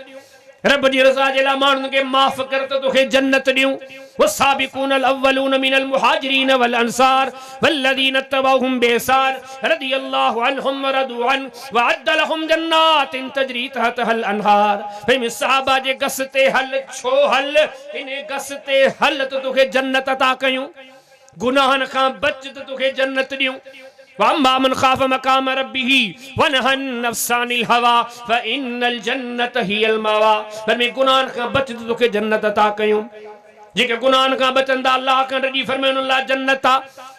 रब जी रज़ा जे ला माण्हुनि खे माफ़ कर तो तोखे जन्नत दियूं। वस्साबिकूनल अव्वलून मिनल मुहाजिरीन वल अंसार वल्लज़ीना तबअहुम बिइहसान रदियल्लाहु अन्हुम व रदू अन व अद्द लहुम जन्नातिन तजरी तहतहल अनहार। भाई सहाबा जे गसते हल छो हल इने गसते हल तो तोखे जन्नत अता कयूं। गुनाहन खां बच तो तोखे जन्नत दियूं। वअम्मा मन खाफ मकाम रब्बिही वनहन नफ्सा अनिल हवा फइन्नल जन्नत हियल मवा। पर मैं गुनाहन खां बच तो तोखे जन्नत अता कयूं। जेके गुनाहन खां बचंदा अल्लाह खां रजी फरमाइनि अल्लाह जन्नता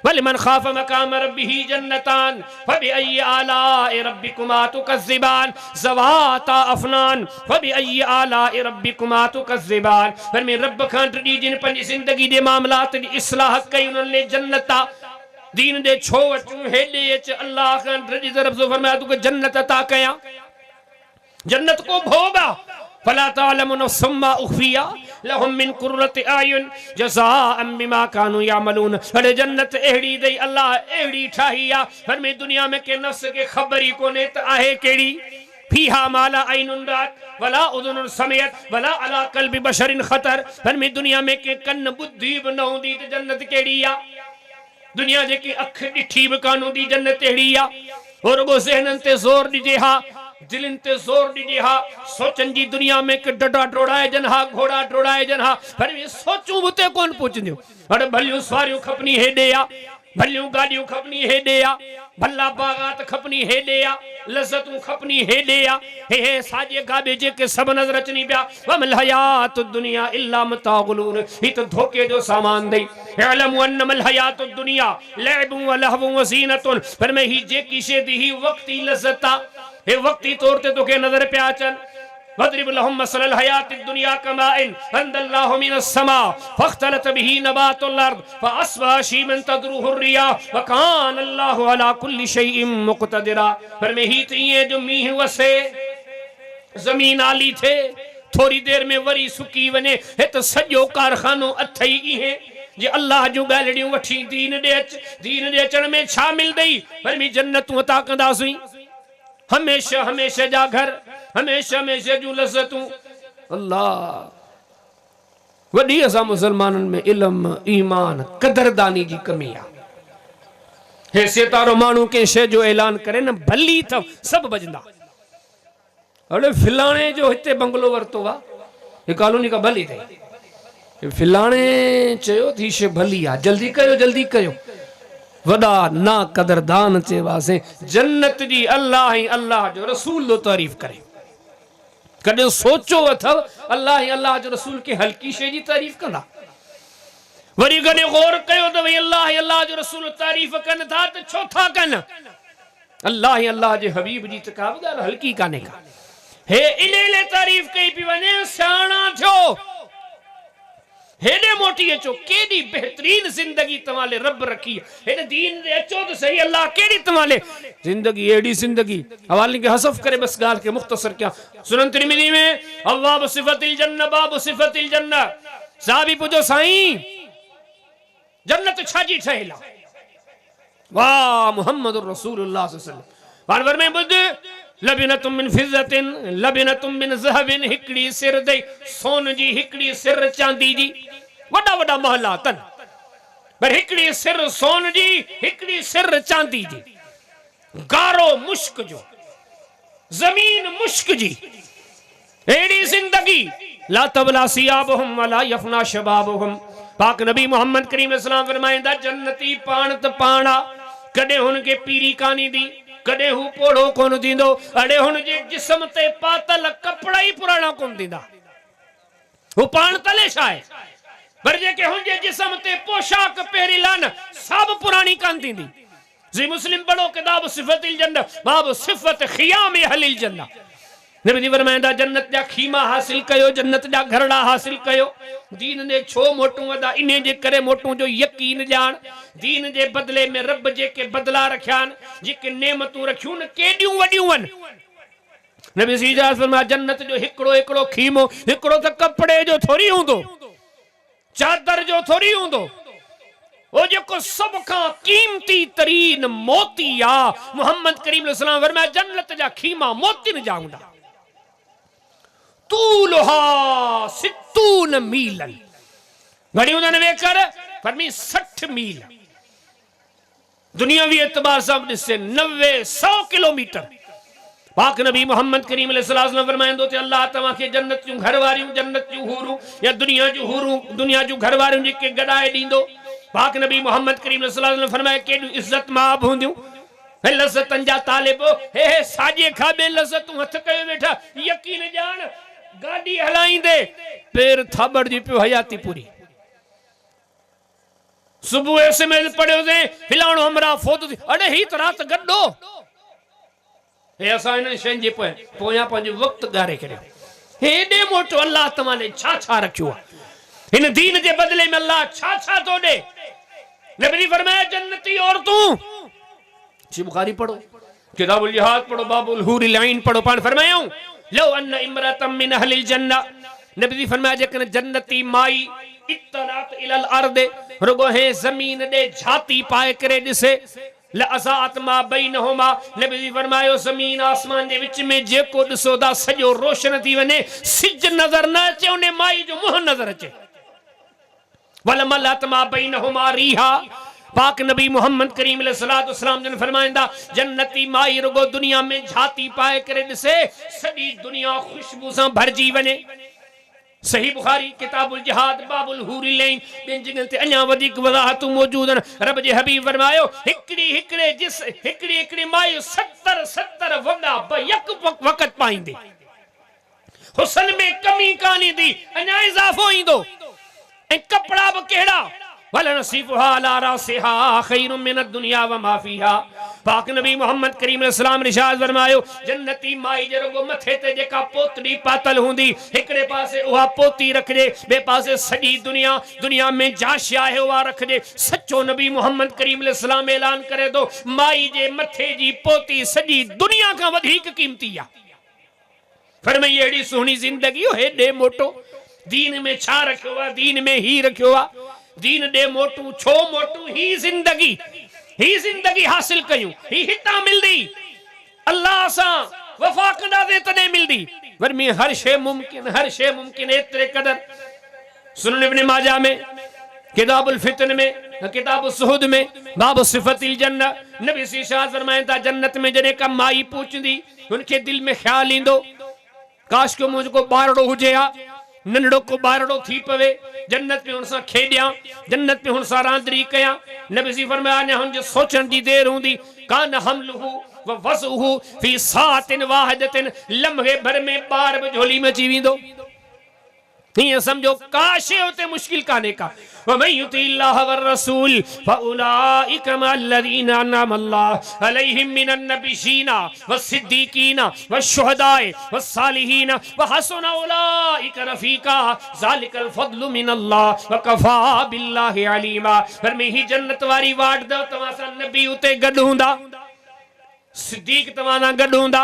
वलिमन खाफ मकाम रब्बिही जन्नतान फबिअय्यि आलाइ रब्बिकुमा तुकज़्ज़िबान ज़वाता अफ़नान फबिअय्यि आलाइ रब्बिकुमा तुकज़्ज़िबान। पर मैं रब खां रजी जिन पंहिंजी ज़िंदगी जे मामलात जी इस्लाह कई उन्हनि ले जन्नता दीन दे छो अचूं हेॾे अच अल्लाह खां रजी तरफ़ से फरमाया तोखे जन्नत अता कयां। जन्नत को भोगा फला तालमु नफ़्सुम मा उख़फ़िया लहुम मिन क़ुर्रति आयुन जज़ाअन बिमा कानू यामलून। अरे जन्नत अहिड़ी दई अल्लाह अहिड़ी ठाही आ पर में दुनिया में के नफ्स के ख़बर ही कोने त आहे कहिड़ी। फीहा माला आइनुन रात वला उज़ुनुन समिअत वला अला क़ल्बि बशरिन ख़तर। पर में दुनिया में के कन बुद्धि भी न हूंदी त जन्नत कहिड़ी आ। दुनिया जेकी अख ॾिठी बि कान हूंदी जन्नत अहिड़ी आ। और रुगो ज़हननि ते ज़ोर ॾिजे हा दिलनि ते ज़ोर ॾिजे हा सोचनि जी दुनिया में के डडा डोड़ाइजनि हा घोड़ा डोड़ाइजनि हा पर ये सोचूं बि उते कोन पहुचंदियूं। अरे भलियूं सवारियूं खपनी हेॾे आ भलियूं गाॾियूं खपनी हेॾे आ भला बागात खपनी हेॾे आ लज़तूं खपनी हेॾे आ हे हे साॼे गाॿे जेके सभु नज़र अचनी पिया वमल हयात दुनिया इल्ला मताउ ग़ुरूर। ही त धोखे जो सामान दई इअलमु अन्नमल हयात दुनिया लअबुन व लहवुन व ज़ीनतुन। पर में ही जेकी शइ दी ही वक्ती लज़त आ हे वक्ती तौर ते तोखे नज़र पिया अचनि। वदरिब लहुम मसलल हयातिद दुनिया कमाइन अंदल्लाहु मिनस समा फख्तलत बिही नबातुल अर्द फअस्बह शीमन तदरुहु रियाह व कान अल्लाहु अला कुल्लि शैइन मुक़तदिरा। पर में ही तिए जो मींह वसे ज़मीन आली थे थोड़ी देर में वरी सुकी वने हे त सॼो कारखानो अथई इहे जे अल्लाह जो ॻाल्हियूं वठी दीन ॾे अच। दीन ॾे अचण में छा मिलंदई पर में जन्नतूं अता कंदासीं हमेशा हमेशा जा घर हमेशा हमेशा जूं लज़तूं। अल्लाह वॾी असां मुसलमाननि में इल्म ईमान क़दरदानी जी कमी आहे। हे सितारो माण्हू कंहिं शइ जो ऐलान करे न भली अथव सभु बजंदा। अड़े फिलाणे जो हिते बंगलो वरितो आहे हे कॉलोनी का भली अथई फिलाणे चयो थी शइ भली आहे जल्दी कयो जल्दी कयो। वॾा ना क़दरदान चइबासीं जन्नत जी अल्लाह ऐं अल्लाह जो रसूल जो तारीफ़ करे। कॾहिं सोचो अथव अल्लाह ऐं अल्लाह जो रसूल के हल्की शइ जी तारीफ़ कंदा। वरी कॾहिं गौर कयो त भई अल्लाह ऐं अल्लाह जो रसूल तारीफ़ कनि था त छो था कनि। अल्लाह ऐं अल्लाह जे हबीब जी त का बि ॻाल्हि हल्की कान्हे का। हे इन तारीफ़ कई पई वञे सियाणा थियो हेॾे मोटी अचो केॾी बेहतरीन ज़िंदगी तव्हां ले रब रखी हेॾे दीन ते अचो त सही अल्लाह केॾी तव्हां ले ज़िंदगी अहिड़ी ज़िंदगी हवाले खे हसफ़ करे बस ॻाल्हि खे मुख़्तसर कयां। सुनन तिरमिज़ी में अब्वाब सिफ़तिल जन्नत बाब सिफ़तिल जन्नत साहबी पुछो साईं जन्नत छाजी ठहियल आहे। वाह मुहम्मदुर रसूलुल्लाह सल्लल्लाहु अलैहि वसल्लम वानवर में ॿुध लबिनतुम मिन फिज़्ज़तिन लबिनतुम मिन ज़हबिन हिकड़ी सिर दई सोन जी हिकड़ी सिर चांदी जी वॾा वॾा महल अथनि पर हिकड़ी सिर सोन जी हिकड़ी सिर चांदी जी गारो मुश्क जो ज़मीन मुश्क जी अहिड़ी ज़िंदगी ला तबला सियाबहुम वला यफना शबाबहुम। पाक नबी मोहम्मद करीम इस्लाम फरमाईंदा जन्नती पाण त पाण आ कॾहिं हुनखे पीरी कानी दी कॾहिं हू पोड़ो कोन थींदो। अड़े हुनजे जिस्म ते पातल कपड़ा ही पुराणा कोन थींदा हू पाण तले छा आहे पर जेके हुनजे जिस्म ते पोशाक पहिरियल आहिनि सभु पुराणी कान थींदी। जी मुस्लिम पढ़ो किताब सिफ़तिल जन्नत बाब सिफ़त ख़ियाम अहलिल जन्नत नबी फरमाइंदा जन्नत जा खीमा हासिल कयो, जन्नत जा घरड़ा हासिल कयो। दीन ने छो मोटू वदा इने जे करे मोटू जो यकीन जान। दीन जे बदले में रब जे के बदला रखियान, जेके नेमतू रखियूं न केडियूं वडियूं वन। नबी सीजा फरमाया जन्नत जो हिकड़ो हिकड़ो खीमो, हिकड़ो तो कपड़े जो थोड़ी हुंदो, चादर जो थोड़ी हुंदो, वो जो सब का कीमती तरीन मोती आ। मोहम्मद करीम सलाम फरमाया जन्नत जा खीमा मोती न जाऊंदा। तूलहा 60 मीलन, घड़ियों ने वेकर फरमी 60 मील। दुनियावी एतबार से से 90-100 किलोमीटर। पाक नबी मोहम्मद करीम अलैहिस्सलाम फरमाइंदो थे अल्लाह तवा के जन्नत जूं घरवारियूं, जन्नत जूं हूरूं या दुनिया जूं हूरूं, दुनिया जूं घरवारियूं जेके गडाए दींदो। पाक नबी मोहम्मद करीम अलैहिस्सलाम फरमाए केॾियूं इज्जत माब हुंदियूं। हे लज़्ज़तन जा तालिबो, हे साजे खाबे लज़्ज़तूं हथ कयो वेठा, यकीन जान गाड़ी हलाईंदे पैर थाबड़ जी पियो हयाती पूरी। सुबह एसएमएस पढ़ियो से फिलाणो हमरा फोत थी, अड़े ही त रात गड्डो। हे असां इन शयुनि जे पोयां पंहिंजो वक़्तु ॻारे करियो। हेॾे मोटो अल्लाह तव्हां ने छा छा रखियो आहे, हिन दीन जे बदले में अल्लाह छा छा थो ॾे। नबी फरमाया जन्नती औरतूं, जी बुखारी पढ़ो, किताबुल जिहाद पढ़ो, बाबुल हूरिल ऐन पढ़ो, पाण फरमायूं लो अन इमरतम मिन अहलिल जन्नह। नबी फरमाया जेकॾहिं जन्नती माई इत्तलात इलल अर्द, रुगो है ज़मीन ॾे झाती पाए करे ॾिसे, लअज़ात मा बैनहुमा। नबी फरमायो ज़मीन आसमान जे विच में जेको ॾिसो था सॼो रोशन थी वञे, सिज नज़र न अचे, उन माई जो मुंहुं नज़र अचे। वलमलत मा बैनहुमा रीहा। पाक नबी मोहम्मद करीम अलैहिस्सलाम जन फरमाइंदा जन्नती माई रुगो दुनिया में झाती पाए करे ॾिसे, सॼी दुनिया खुशबू सां भरजी वञे। सही बुखारी किताबुल जिहाद बाबुल हूरिल ऐन ॿिन जगहनि ते अञा वधीक वज़ाहतूं मौजूद आहिनि। रब जे हबीब फरमायो हिकिड़ी माई 70 वॻा बयक वक़्त पाईंदी, हुस्न में कमी कान ईंदी, अञा इज़ाफ़ो ईंदो। ऐं कपड़ा बि कहिड़ा, वलनसीफुहा अला रासिहा खैरुम मिन दुनिया व मा फीहा। पाक नबी मोहम्मद करीम अलैहिस्सलाम इरशाद फरमायो जन्नती माई जे रुगो मथे ते जेका पोतड़ी पातल हूंदी, हिकड़े पासे उहा पोती रखजे, ॿिए पासे सॼी दुनिया में जाशा आहे उहा रखजे। सच्चो नबी मोहम्मद करीम अलैहिस्सलाम ऐलान करे थो माई जे मथे जी पोती सॼी दुनिया खां वधीक कीमती आहे। फरमाई अहिड़ी सुहिणी ज़िंदगी हो, हेॾे मोटो दीन में छा रखियो आहे, दीन में ही रखियो आहे। दीन ॾे मोटू छो मोटू, ही जिंदगी हासिल कयूं, ही हितां मिलदी, अल्लाह सां वफा कंदासीं तॾहिं मिलदी। वरमी हर शइ मुमकिन एतिरे क़दर। सुनन इब्न माजा में, किताबुल फितन में, किताबुल सुहद में, बाब सिफतिल जन्नह, नबी इरशाद फरमाइंदा जन्नत में जॾहिं का माई पहुचंदी, उनके दिल में ख्याल ईंदो काश को मुझको बारड़ो हुजे हा, नंढड़ो को बारड़ो थी पवे, जन्नत में हुन सां खेॾियां, जन्नत में हुन सां रांदरी कयां। नबी जी फरमाया अञा हुन जो सोचण जी देर हूंदी, कान हमलुहु व वज़उहु फी सातिन वाहिदतिन, लम्हे भर में ॿार बि झोली में अची वेंदो। हिय समझो का शइ उते मुश्किल काने का। वमन युतिल्लाह वर रसूल फउलाइका मल्लज़ीना अनअमल्लाहु अलैहिम मिनन नबिय्यीना वस्सिद्दीकीना वश्शुहदाए वस्सालिहीना वहसुन उलाइका रफीका ज़ालिकल फद्लु मिनल्लाह वकफा बिल्लाहि अलीमा। फरमाई ही जन्नत वारी वाट दो, तव्हां सां नबी उते गॾु हूंदा, सिद्दीक तव्हां सां गॾु हूंदा,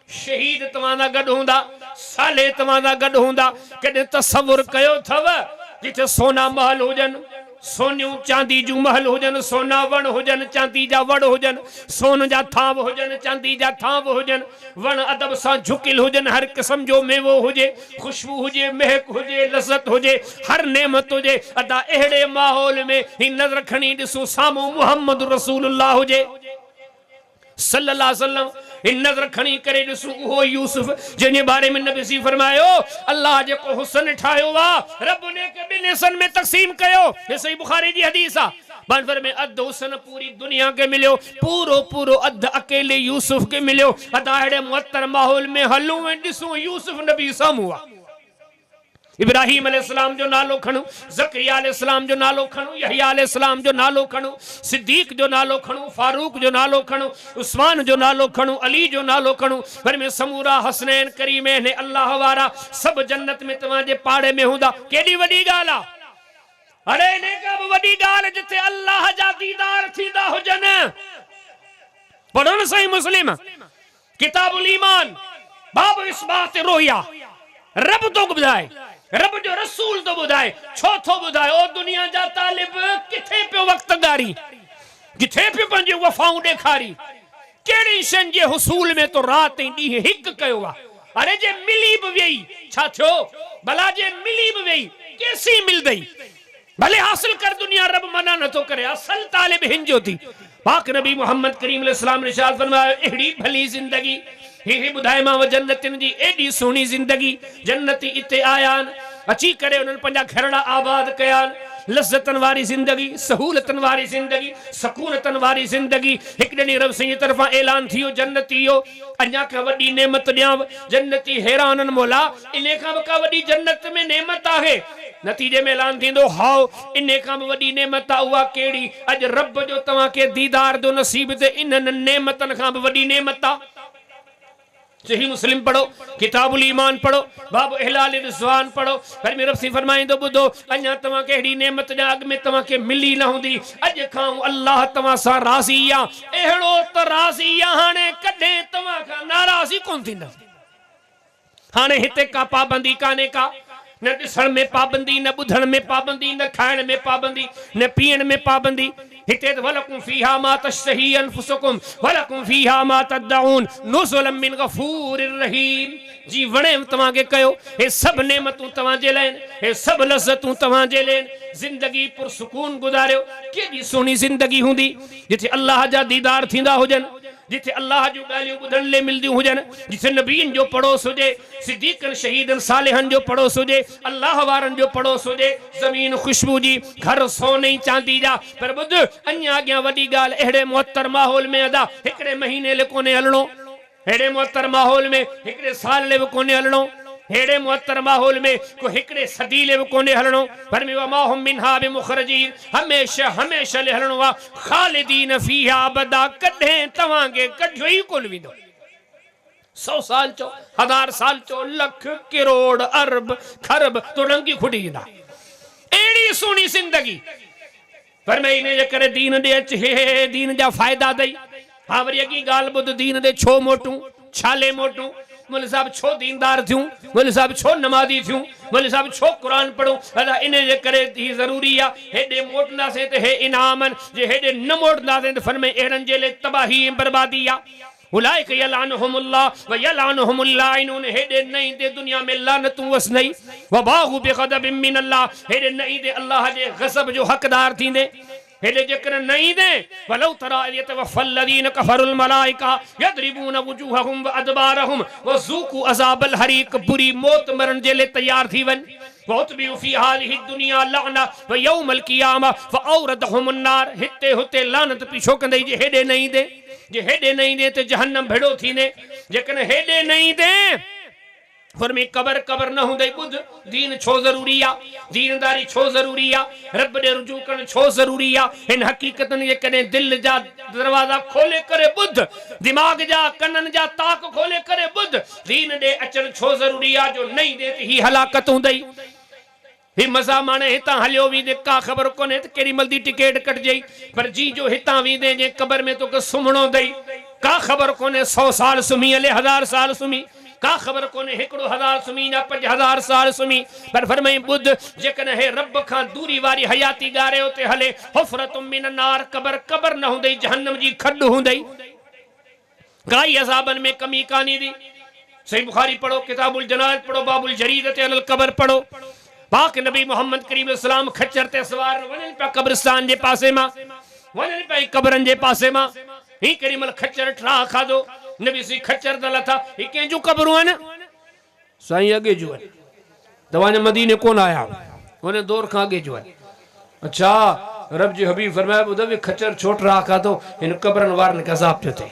शहीद तव्हां सां गॾु हूंदा, साले तव्हां सां गॾु हूंदा। कॾहिं तसव्वुर कयो अथव जिथे सोना महल हुजनि, सोनियूं चांदी जूं महल हुजनि, सोना वण हुजनि, चांदी जा वण हुजनि, सोन जा थांव हुजनि, चांदी जा थांव हुजनि, वण अदब सां झुकियल हुजनि, हर क़िस्म जो मेवो हुजे, खुशबू हुजे, महक हुजे, लज़्ज़त हुजे, हर नेमत हुजे। अदा अहिड़े माहौल में ही नज़र खणी ॾिसूं साम्हूं मुहम्मद रसूलुल्लाह हुजे सल्लल्लाहु अलैहि वसल्लम, इन नज़र खणी करे ॾिसूं उहो यूसुफ जंहिंजे बारे में नबी सी फरमायो अल्लाह जेको हुस्न ठाहियो आहे रब ने के ॿिनि हिस्सनि में तक़सीम कयो। हे सही बुखारी जी हदीस आहे। बनफर में अधु हुस्न पूरी दुनिया के मिलियो, पूरो अधु अकेले यूसुफ के मिलियो। अदा अहिड़े मुअत्तर माहौल में हलूं ऐं ॾिसूं यूसुफ नबी साम्हूं आहे। इब्राहिम अलैहिस्सलाम जो नालो खणो, ज़करिया अलैहिस्सलाम जो नालो खणो, यहया अलैहिस्सलाम जो नालो खणो, सिद्दीक जो नालो खणो, फारूक जो नालो खणो, उस्मान जो नालो खणो, अली जो नालो खणो, पर में समूरा हसनैन करीमैन ने अल्लाह वारा सब जन्नत में तव्हांजे पाड़े में हूंदा। केडी वडी गाल आ, अरे ने का वडी गाल जिथे अल्लाह जा दीदार थींदा हुजन। पढ़ो न सही मुस्लिम किताबुल ईमान बाब इस्बात रोया। रब तो बुधाए, रब जो रसूल तो बुधाए, छो थो बुधाए ओ दुनिया जा तालिब किथे पे वक्त गारी, किथे पे पंजे वफाऊं ॾेखारी, केड़ी शन जे हुसूल में तो रात ऐं ॾींहुं हिक कयो आ। अरे जे मिली भी वेई छा थियो, भला जे मिली भी वेई केसी मिलदई, भले हासिल कर दुनिया रब मना न तो करे, असल तालिब हिंजो थी। पाक नबी मोहम्मद करीम अलैहिस्सलाम ने इरशाद फरमाया एड़ी भली जिंदगी ही बुधाए मां जन्नतिन जी एडी सोहनी जिंदगी। जन्नती इते आयान अची करे उन्हनि पंहिंजा घरड़ा आबाद कयान, लज़्ज़तन वारी जिंदगी, सहूलतन वारी जिंदगी, सकूनतन वारी जिंदगी। एक ॾींहुं रब साईं तरफां ऐलान थियो जन्नती हो अञा का वॾी नेमत ॾियां। जन्नती हैरानन मौला इन खां का वॾी जन्नत में नेमत आहे। नतीजे में ऐलान थींदो हाओ इन खां भी वॾी नेमत आहे उहा कहिड़ी, अॼु रब जो तव्हांखे दीदार जो नसीब ते इन्हनि नेमतन खां भी वॾी नेमत आहे। सही मुस्लिम पढ़ो, किताबुल ईमान पढ़ो, बाब इहलाल रिज़वान पढ़ो, फिर मेरे रब फरमाइंदो बुधो अञा तव्हां केड़ी नेमत जा अग में तव्हां के मिली न हुंदी। अज खां अल्लाह तव्हां सां राज़ी आ, एहड़ो त राज़ी आ हाणे कदे तव्हां खां नाराज़ी कोन थींदा। हाणे हिते का पाबंदी काने का, न ॾिसण में पाबंदी, न ॿुधण में पाबंदी, न खाइण में पाबंदी, न पीअण में पाबंदी। हिते त वलकुम फीहा मा तशतही अनफुसुकुम वलकुम फीहा मा तदऊन नुज़ुलम मिन गफूरिर रहीम। जी वणे तव्हांखे कयो, हे सब नेमतूं तव्हांजे लाइ, हे सब लज़्ज़तूं तव्हांजे लाइ। जिंदगी पुरसुकून गुज़ारियो। केॾी सुहिणी जिंदगी हूंदी जिथे अल्लाह जा दीदार थींदा हुजनि, जिथे अल्लाह जूं ॻाल्हियूं ॿुधण लाइ मिलंदियूं हुजनि, जिथे नबीन जो पड़ोस हुजे, सिद्दीक़नि शहीदनि सालिहनि जो पड़ोस हुजे, अल्लाह वारनि जो पड़ोस हुजे, ज़मीन खुशबू जी, घर सोने चांदी जा। पर ॿुध अञा अॻियां वॾी ॻाल्हि, अहिड़े मुअत्तर माहौल में अदा हिकिड़े महीने लाइ कोन्हे हलणो, अहिड़े मुअत्तर माहौल में हिकिड़े साल लाइ बि कोन्हे हलणो, हेड़े मुअत्तर माहौल में को हिकड़े सदी ले कोने हलणो। पर में माहुम मिनहा बिमुखरजीन हमेशा हमेशा ले हलणो आ। खालिदीन फीहा अबदा कदे तवांगे कढो ही कोन विंदो। 100 साल चो, 1000 साल चो, लख करोड़ अरब खरब तो रंगी खुड़ी ना एड़ी सोनी जिंदगी। पर मैं इने जे करे दीन दे अच हे दीन जा फायदा दई। हां वरी अगी गाल बुध दीन दे छो मोटू छाले मोटू, मौलवी साहब छो दीनदार थियूं, मौलवी साहब छो नमाजी थियूं, मौलवी साहब छो कुरान पढ़ो। अदा इन जे करे ही जरूरी आ हेडे मोटंदासीं त हे इनामन, जे हेडे न मोटंदासीं त फरमे एहड़न जे ले तबाही बर्बादी आ। उलाइक यलानहुमुल्लाह व यलानहुमुल लाइनून। हेडे नहीं दे दुनिया में लानतूं वस नहीं व बागु बिगदब मिन अल्लाह। हेडे नहीं दे अल्लाह जे गज़ब जो हकदार थींदे। हेडे जेकर नहीं दे वलौ तरा यतवफ़ल्लज़ीन कफ़रुल मलाइका यदरिबून वजूहहुम व अदबारहुम व ज़ूक़ू अज़ाबल हरीक। बुरी मौत मरण जे ले तैयार थी वन। वउतबिउ फी हालिहि दुनिया लाना व यौमल क़ियामा व औरदहुमुन नार। हिते हुते लानत पीछो कंदई जे हेडे नहीं दे, जे हेडे नहीं दे ते जहन्नम भेड़ो थींदे। जेकर हेडे नहीं दे फिर में कबर कबर न हुंदई। बुध दीन छो जरूरी आ, दीनदारी छो जरूरी आ, रब दे रुजू करण छो जरूरी आ। इन हकीकतन ये कने दिल जा दरवाजा खोले करे बुध, दिमाग जा कनन जा ताक खोले करे बुध दीन दे अचन छो जरूरी आ। जो नहीं दे ही हलाकत हुंदई। ही मज़ा माने हितां हलियो वी दे का खबर कोने त केड़ी मल्दी टिकट कट जाई। पर जी जो हितां वी दे जे कबर में तो के सुमणो दई का खबर कोने। 100 साल सुमी हले 1000 साल सुमी का खबर कोने। 1000 सुमी ना 5000 साल सुमी। पर फरमाई बुध जेकन हे रब खां दूरी वारी हयाती गारे उते हले हुफरतुम मिन नार। कबर कबर न हुंदई, जहन्नम जी खड हुंदई। काई अज़ाबन में कमी कानी दी। सही बुखारी पढ़ो, किताबुल जनाज़ पढ़ो, बाबुल जरीदत अलल कबर पढ़ो। पाक नबी मोहम्मद करीम सलाम खच्चर ते सवार वनन पे कब्रिस्तान जे पासे मा, वनन पे कबरन जे पासे मा। ही करीमल खच्चर ठा खादो नबी सी खच्चर दल था। ही के जो कब्रूं न साईं अगे जो तवाने मदीने कोन आया, वने दौर का आगे जो। अच्छा रब जी हबीब फरमाया बुदवे खच्चर छोट रहा खादो इन कब्रन वारन के अजाब थे।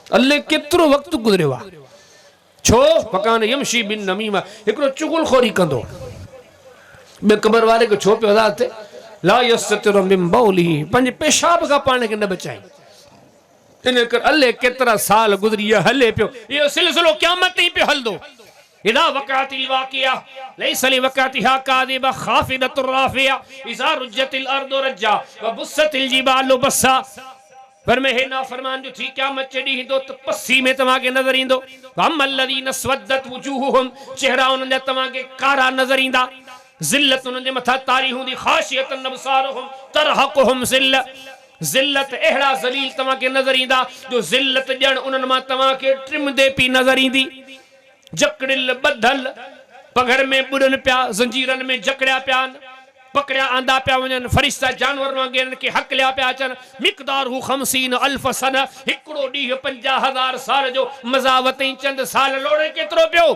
अल्ले केतरो वक्त गुजरियो आ, छो फकान यमशी बिन नमीमा एकरो चुगलखोरी कंदो बे कबर वाले को छो पे आजाद थे ला यस्ततिर मिन बौली पंज पेशाब का पानी के न बचाई इन कर अल्ले केतरा साल गुजरिया हले पियो ये सिलसिलो क़यामत ही पे हल दो इदा वक़ातिल वाक़िया लैसा लिवक़ातिहा कादिबा खाफिदतुर राफ़िया इज़ा रुज्जतिल अर्दु रज्जा व बुस्सतिल जिबालु बस्सा पर में है ना फरमान जो थी क्या मत चढ़ी हिंदो तो पस्सी में तमाके नजर इंदो वम्मल्लज़ीना स्वद्दत वुजूहुहुम चेहरा उनने तमाके कारा नजर इंदा जिल्लत उनने मथा तारी हुंदी खाशियतन अबसारुहुम तरहकुहुम जिल्लत एहड़ा जलील तमाके नजर इंदा जो जिल्लत जण उनन मा तमाके ट्रिम दे पी नजर इंदी जकड़िल बधल पघर में बुड़न प्या जंजीरन में जकड़िया प्यान पकड़िया आंदा प्या वजन फरिश्ता जानवर वांगुरु के हक लिया प्या अचन मिक़दार हु 50,000 सन हिकड़ो डी 50,000 साल जो मजावतई चंद साल लोड़े केतरो पियो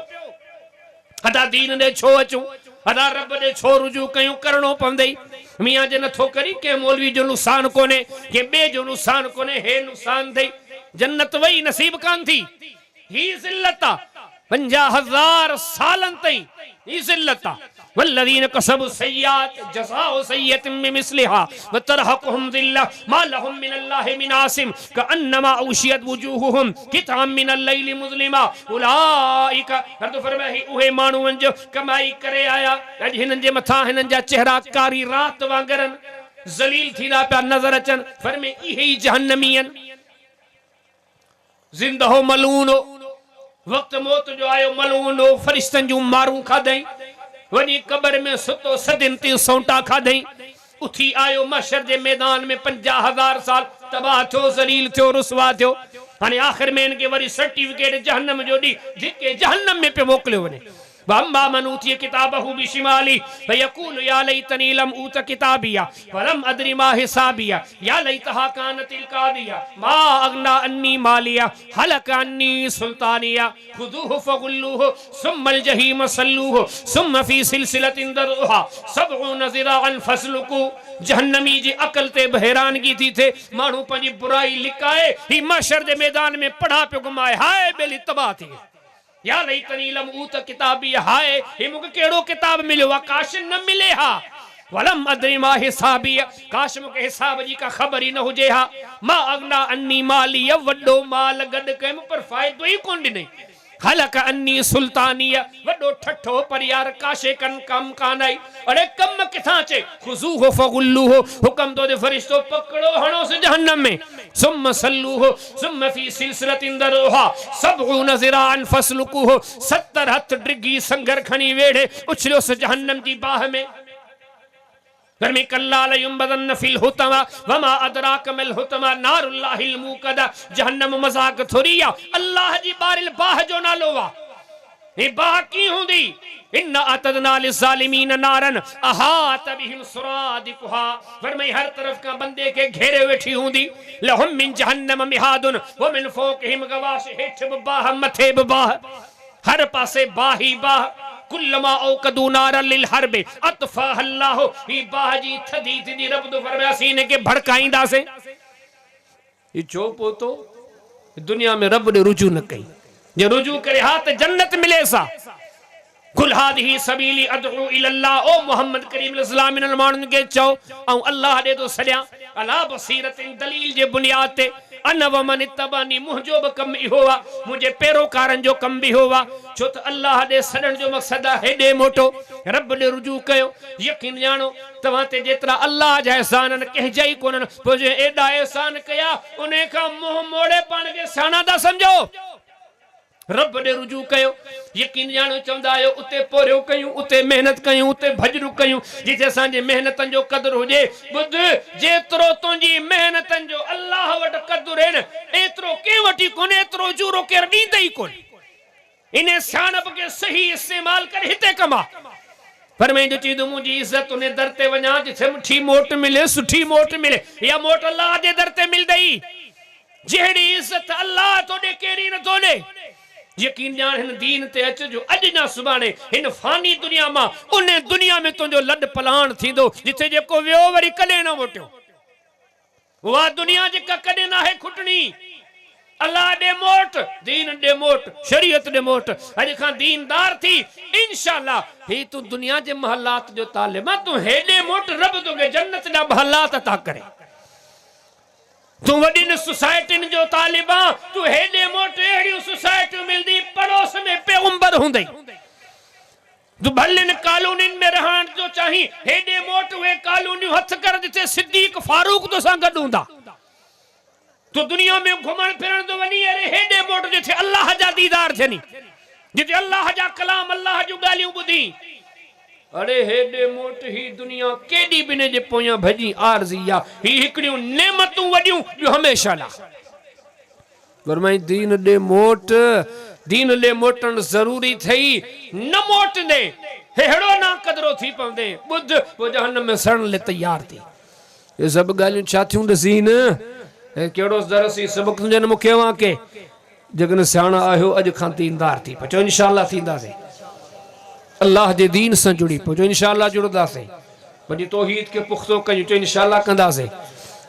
अदा दीन दे छो अचूं अदा रब दे छो रुजू कयूं करणो पवंदई मियां जे नथो करी के मौलवी जो नुकसान कोने के बे जो नुकसान कोने हे नुकसान थई जन्नत वई नसीब कान थी ही जिल्लता 50,000 सालन तई ही जिल्लता वल्लज़ीन कसबु सय्यात जज़ाउ सय्यतिन बिमिस्लिहा व तरहकुहुम ज़िल्ला मा लहुम मिनल्लाहि मिन आसिम कअन्नमा उशियत वुजूहुहुम किताम मिनल लैलि मुज़लिमा उलाइका हर तो फरमाई उहे माण्हू जो कमाई करे आया अज हिनन जे मथा हिनन जा चेहरा कारी रात वांगरन जलील थीदा पिया नजर अचन फरमे इहे जहन्नमियन जिंदहो मलूनो वक्त मौत जो आयो मलूनो फरिश्तन जो मारू खादई वनी कबर में सुतो सदिन ती सौंटा खादई उठी आयो महशर जे मैदान में 50,000 साल तबाह थो जलील थो रुसवा थो हाने आखिर में इनके वरी सर्टिफिकेट जहन्नम जो दी जिके जहन्नम में पे मोकलियो वने वअम्मा मन ऊतिय किताबहु बिशिमाली फयकूल या लैतनी लम ऊत किताबिया वलम अदरी मा हिसाबिया या लैतहा कानतिल कादिया मा अगना अन्नी मालिया हलक अन्नी सुल्तानिया खुदूहु फगुल्लूहु सुम्मल जहीम सल्लूहु सुम्म फी सिलसिलतिन दरुहा 70 ज़िराअन फस्लुकू जहन्नमी जी अकल ते हैरानगी थी थे मानू पंजी बुराई लिकाए ही महशर दे मैदान में पढ़ा पे घुमाए हाय बेली तबाह थी या लैतनी लम ऊत किताबी हाय हे मुके केड़ो किताब मिलो काश न मिले हा वलम अदरी मा हिसाबी काश मुके हिसाब जी का खबर ही न हुजे हा मा अगना अन्नी माली वड्डो माल गड कम पर फायदो ही कोन दिने हलक अन्नी सुल्तानिया वड्डो ठठो पर यार काशे कन कम कानाई अरे कम किथा चे खुजूहु फगुल्लूहु हुक्म दो दे फरिश्तो पकड़ो हणो से जहन्नम में सुम्म सल्लूहु सुम्म फी सिलसिलतिन दरुहा 70 ज़िराअन फस्लुकूहु 70 हथ डिगी संगर खणी वेड़े उछलो से जहन्नम की बाह में फरमी कल्ला लयुंबदन फिल हुतमा वमा अदराक मिल हुतमा नारुल्लाहिल मुकदा जहन्नम मजाक थोरिया अल्लाह जी बारिल बाह जो नालो वा ए बाह की हुंदी इन्ना अतदना लिज़ालिमीन नारन अहात बिहिम सुरादिकुहा फरमाई हर तरफ का बंदे के घेरे वेठी हुंदी लहुम मिन जहन्नम मिहादुन व मिन फौकहिम गवाश हेठ बाह मथे बाह हर पासे बाही बाह कुल्लमा औकदू नारा लिल हरबे अतफा अल्लाह ही बाजी थदी थदी रब तो फरमाया सीने के भड़काइंदा से ये जो पोतो दुनिया में रब ने रुजू न कई जे रुजू करे हाथ जन्नत मिले सा कुल हादिही सबीली अदउ इलल्लाह ओ मोहम्मद करीम सल्लल्लाहु अलैहि वसल्लम के चो औ अल्लाह दे तो सल्या अला बसीरतिन दलील जे बुनियाद ते अन व मन तबानी मुझो ब कम होवा मुझे पेरोकारन जो कम भी होवा छो त अल्लाह दे सडन जो मकसद हेडे मोटो रब ने रुजू कयो यकीन जानो तवा ते जेतरा अल्लाह जा एहसान कह जाई कोन पो जे एडा एहसान कया उने का मुंह मोड़े पाण के साना दा समझो रब ने रुजू कयो यकीन जानो चंदा आयो उते पोरियो कयूं उते मेहनत कयूं उते भजरू कयूं जिते असां जे मेहनतन जो कदर होजे बुध जेतरो तुंजी मेहनतन जो अल्लाह वट कदर है एतरो के वटी कोन एतरो जूरो केर दींदई कोन इने शानब के सही इस्तेमाल कर हिते कमा पर मैं जो चीज मुझी इज्जत उन्हें दरते वना जिथे मुठी मोट मिले सुठी मोट मिले या मोट अल्लाह दे दरते मिल दई जेड़ी इज्जत अल्लाह तो दे केरी न तोले यकीन जान हिन दीन ते अच जो अज ना सुबाने हिन फानी दुनिया मा उन्हें दुनिया में तुझो लड पलाण थींदो जिथे जेको वियो वरी कदे न मोटियो वा दुनिया जेका कदे ना है खुटनी अल्लाह दे मोट, दीन दे मोट, शरीयत दे मोट। अज खां दीनदार थी इंशाअल्लाह ही तू दुनिया जे महलात जो तालिबा तू हेडे मोट रब तोखे जन्नत जा महलात अता करे। तू वॾियुनि सोसाइटियुनि जो तालिबा तू हेडे मोट अहिड़ियूं सोसाइटियूं मिलदी पड़ोस में पैगंबर हूंदई। तू भलियुनि कॉलोनियुनि में रहण जो चाही हेडे मोट उहे कॉलोनियूं हथ कर जिते सिद्दीक फारूक तो सां गॾु हूंदा। तू दुनिया में घुमण फिरण तो वनी अरे हेडे मोट जिथे अल्लाह जा दीदार थियनी, जिथे अल्लाह जा कलाम अल्लाह जो गालियूं ॿुधी। अरे हेडे मोट ही दुनिया केडी बिने जे पोयां भजी आरज़िया ही हिकड़ियूं नेमतूं वडियूं जो हमेशा ला। फरमाई दीन दे मोट, दीन ले मोटन जरूरी थई न मोट दे हेड़ो ना कदरो थी पवंदे बुध वो जहन्नम में सड़न ले तैयार थी। ये सब गालियूं छा थियूं दसीन केड़ो दरसी सबक जन मुकेवा के जगन सियाणा आयो अज खां दीनदार थी पचो इंशाअल्लाह थींदासे। अल्लाह जे दीन से जुड़ी पो इंशाअल्लाह जुड़दासे। वडी तौहीद के पुख्तो कयूं तो इंशाअल्लाह कंदासे।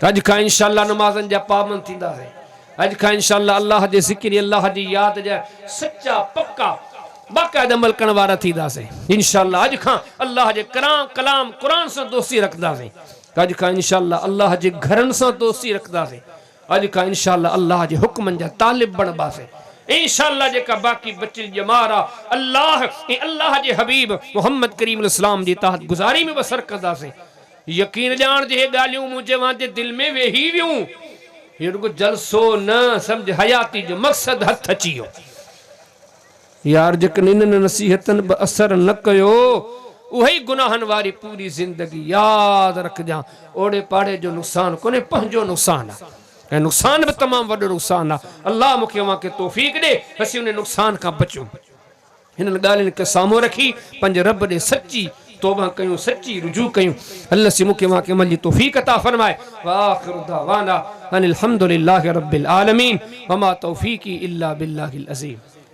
अज खां इंशाअल्लाह नमाज़न जा पाबंद थींदासे। अज खां इंशाअल्लाह अल्लाह जे ज़िक्र अल्लाह जी याद जा सच्चा पक्का बाकायदा अमल करण वारा थींदासे इंशाअल्लाह। अज खां अल्लाह जे कलाम कुरान से दोस्ती रखदासे। अज खां इंशाअल्लाह अल्लाह जे घरन से दोस्ती रखदासे। अज खां इंशाअल्लाह अल्लाह जे हुक्मन जा तालिब बनबासे इंशाअल्लाह। जेका बाकी बच्चे जमारा अल्लाह अल्लाह जे हबीब मोहम्मद करीम इस्लाम जी ताहत गुजारी में बसर कंदासे। यकीन जान जे गालियों मुझे वहां जे दिल में वेही वियूं ये रुगो जलसो न समझ हयाती जो मकसद हथ अचियो यार। जकन इन नसीहतन ब असर न कयो उही गुनाहन वारी पूरी जिंदगी याद रख जा। ओड़े पाड़े जो नुकसान कोने पंहिंजो नुकसान है, नुकसान भी तमाम वडो नुकसान है। अल्लाह मुखे वहां के तौफीक दे असी उन नुकसान का बचूं। इन गालिन के सामो रखी पंज रब दे सच्ची तौबा कयूं, सच्ची रुजू कयूं। अल्लाह से मुखे वहां के अमल जी तौफीक अता फरमाए। व आखिरु दावाना अनिल हम्दुलिल्लाहि रब्बिल आलमीन व मा तौफीकी इल्ला बिल्लाहिल अज़ीम।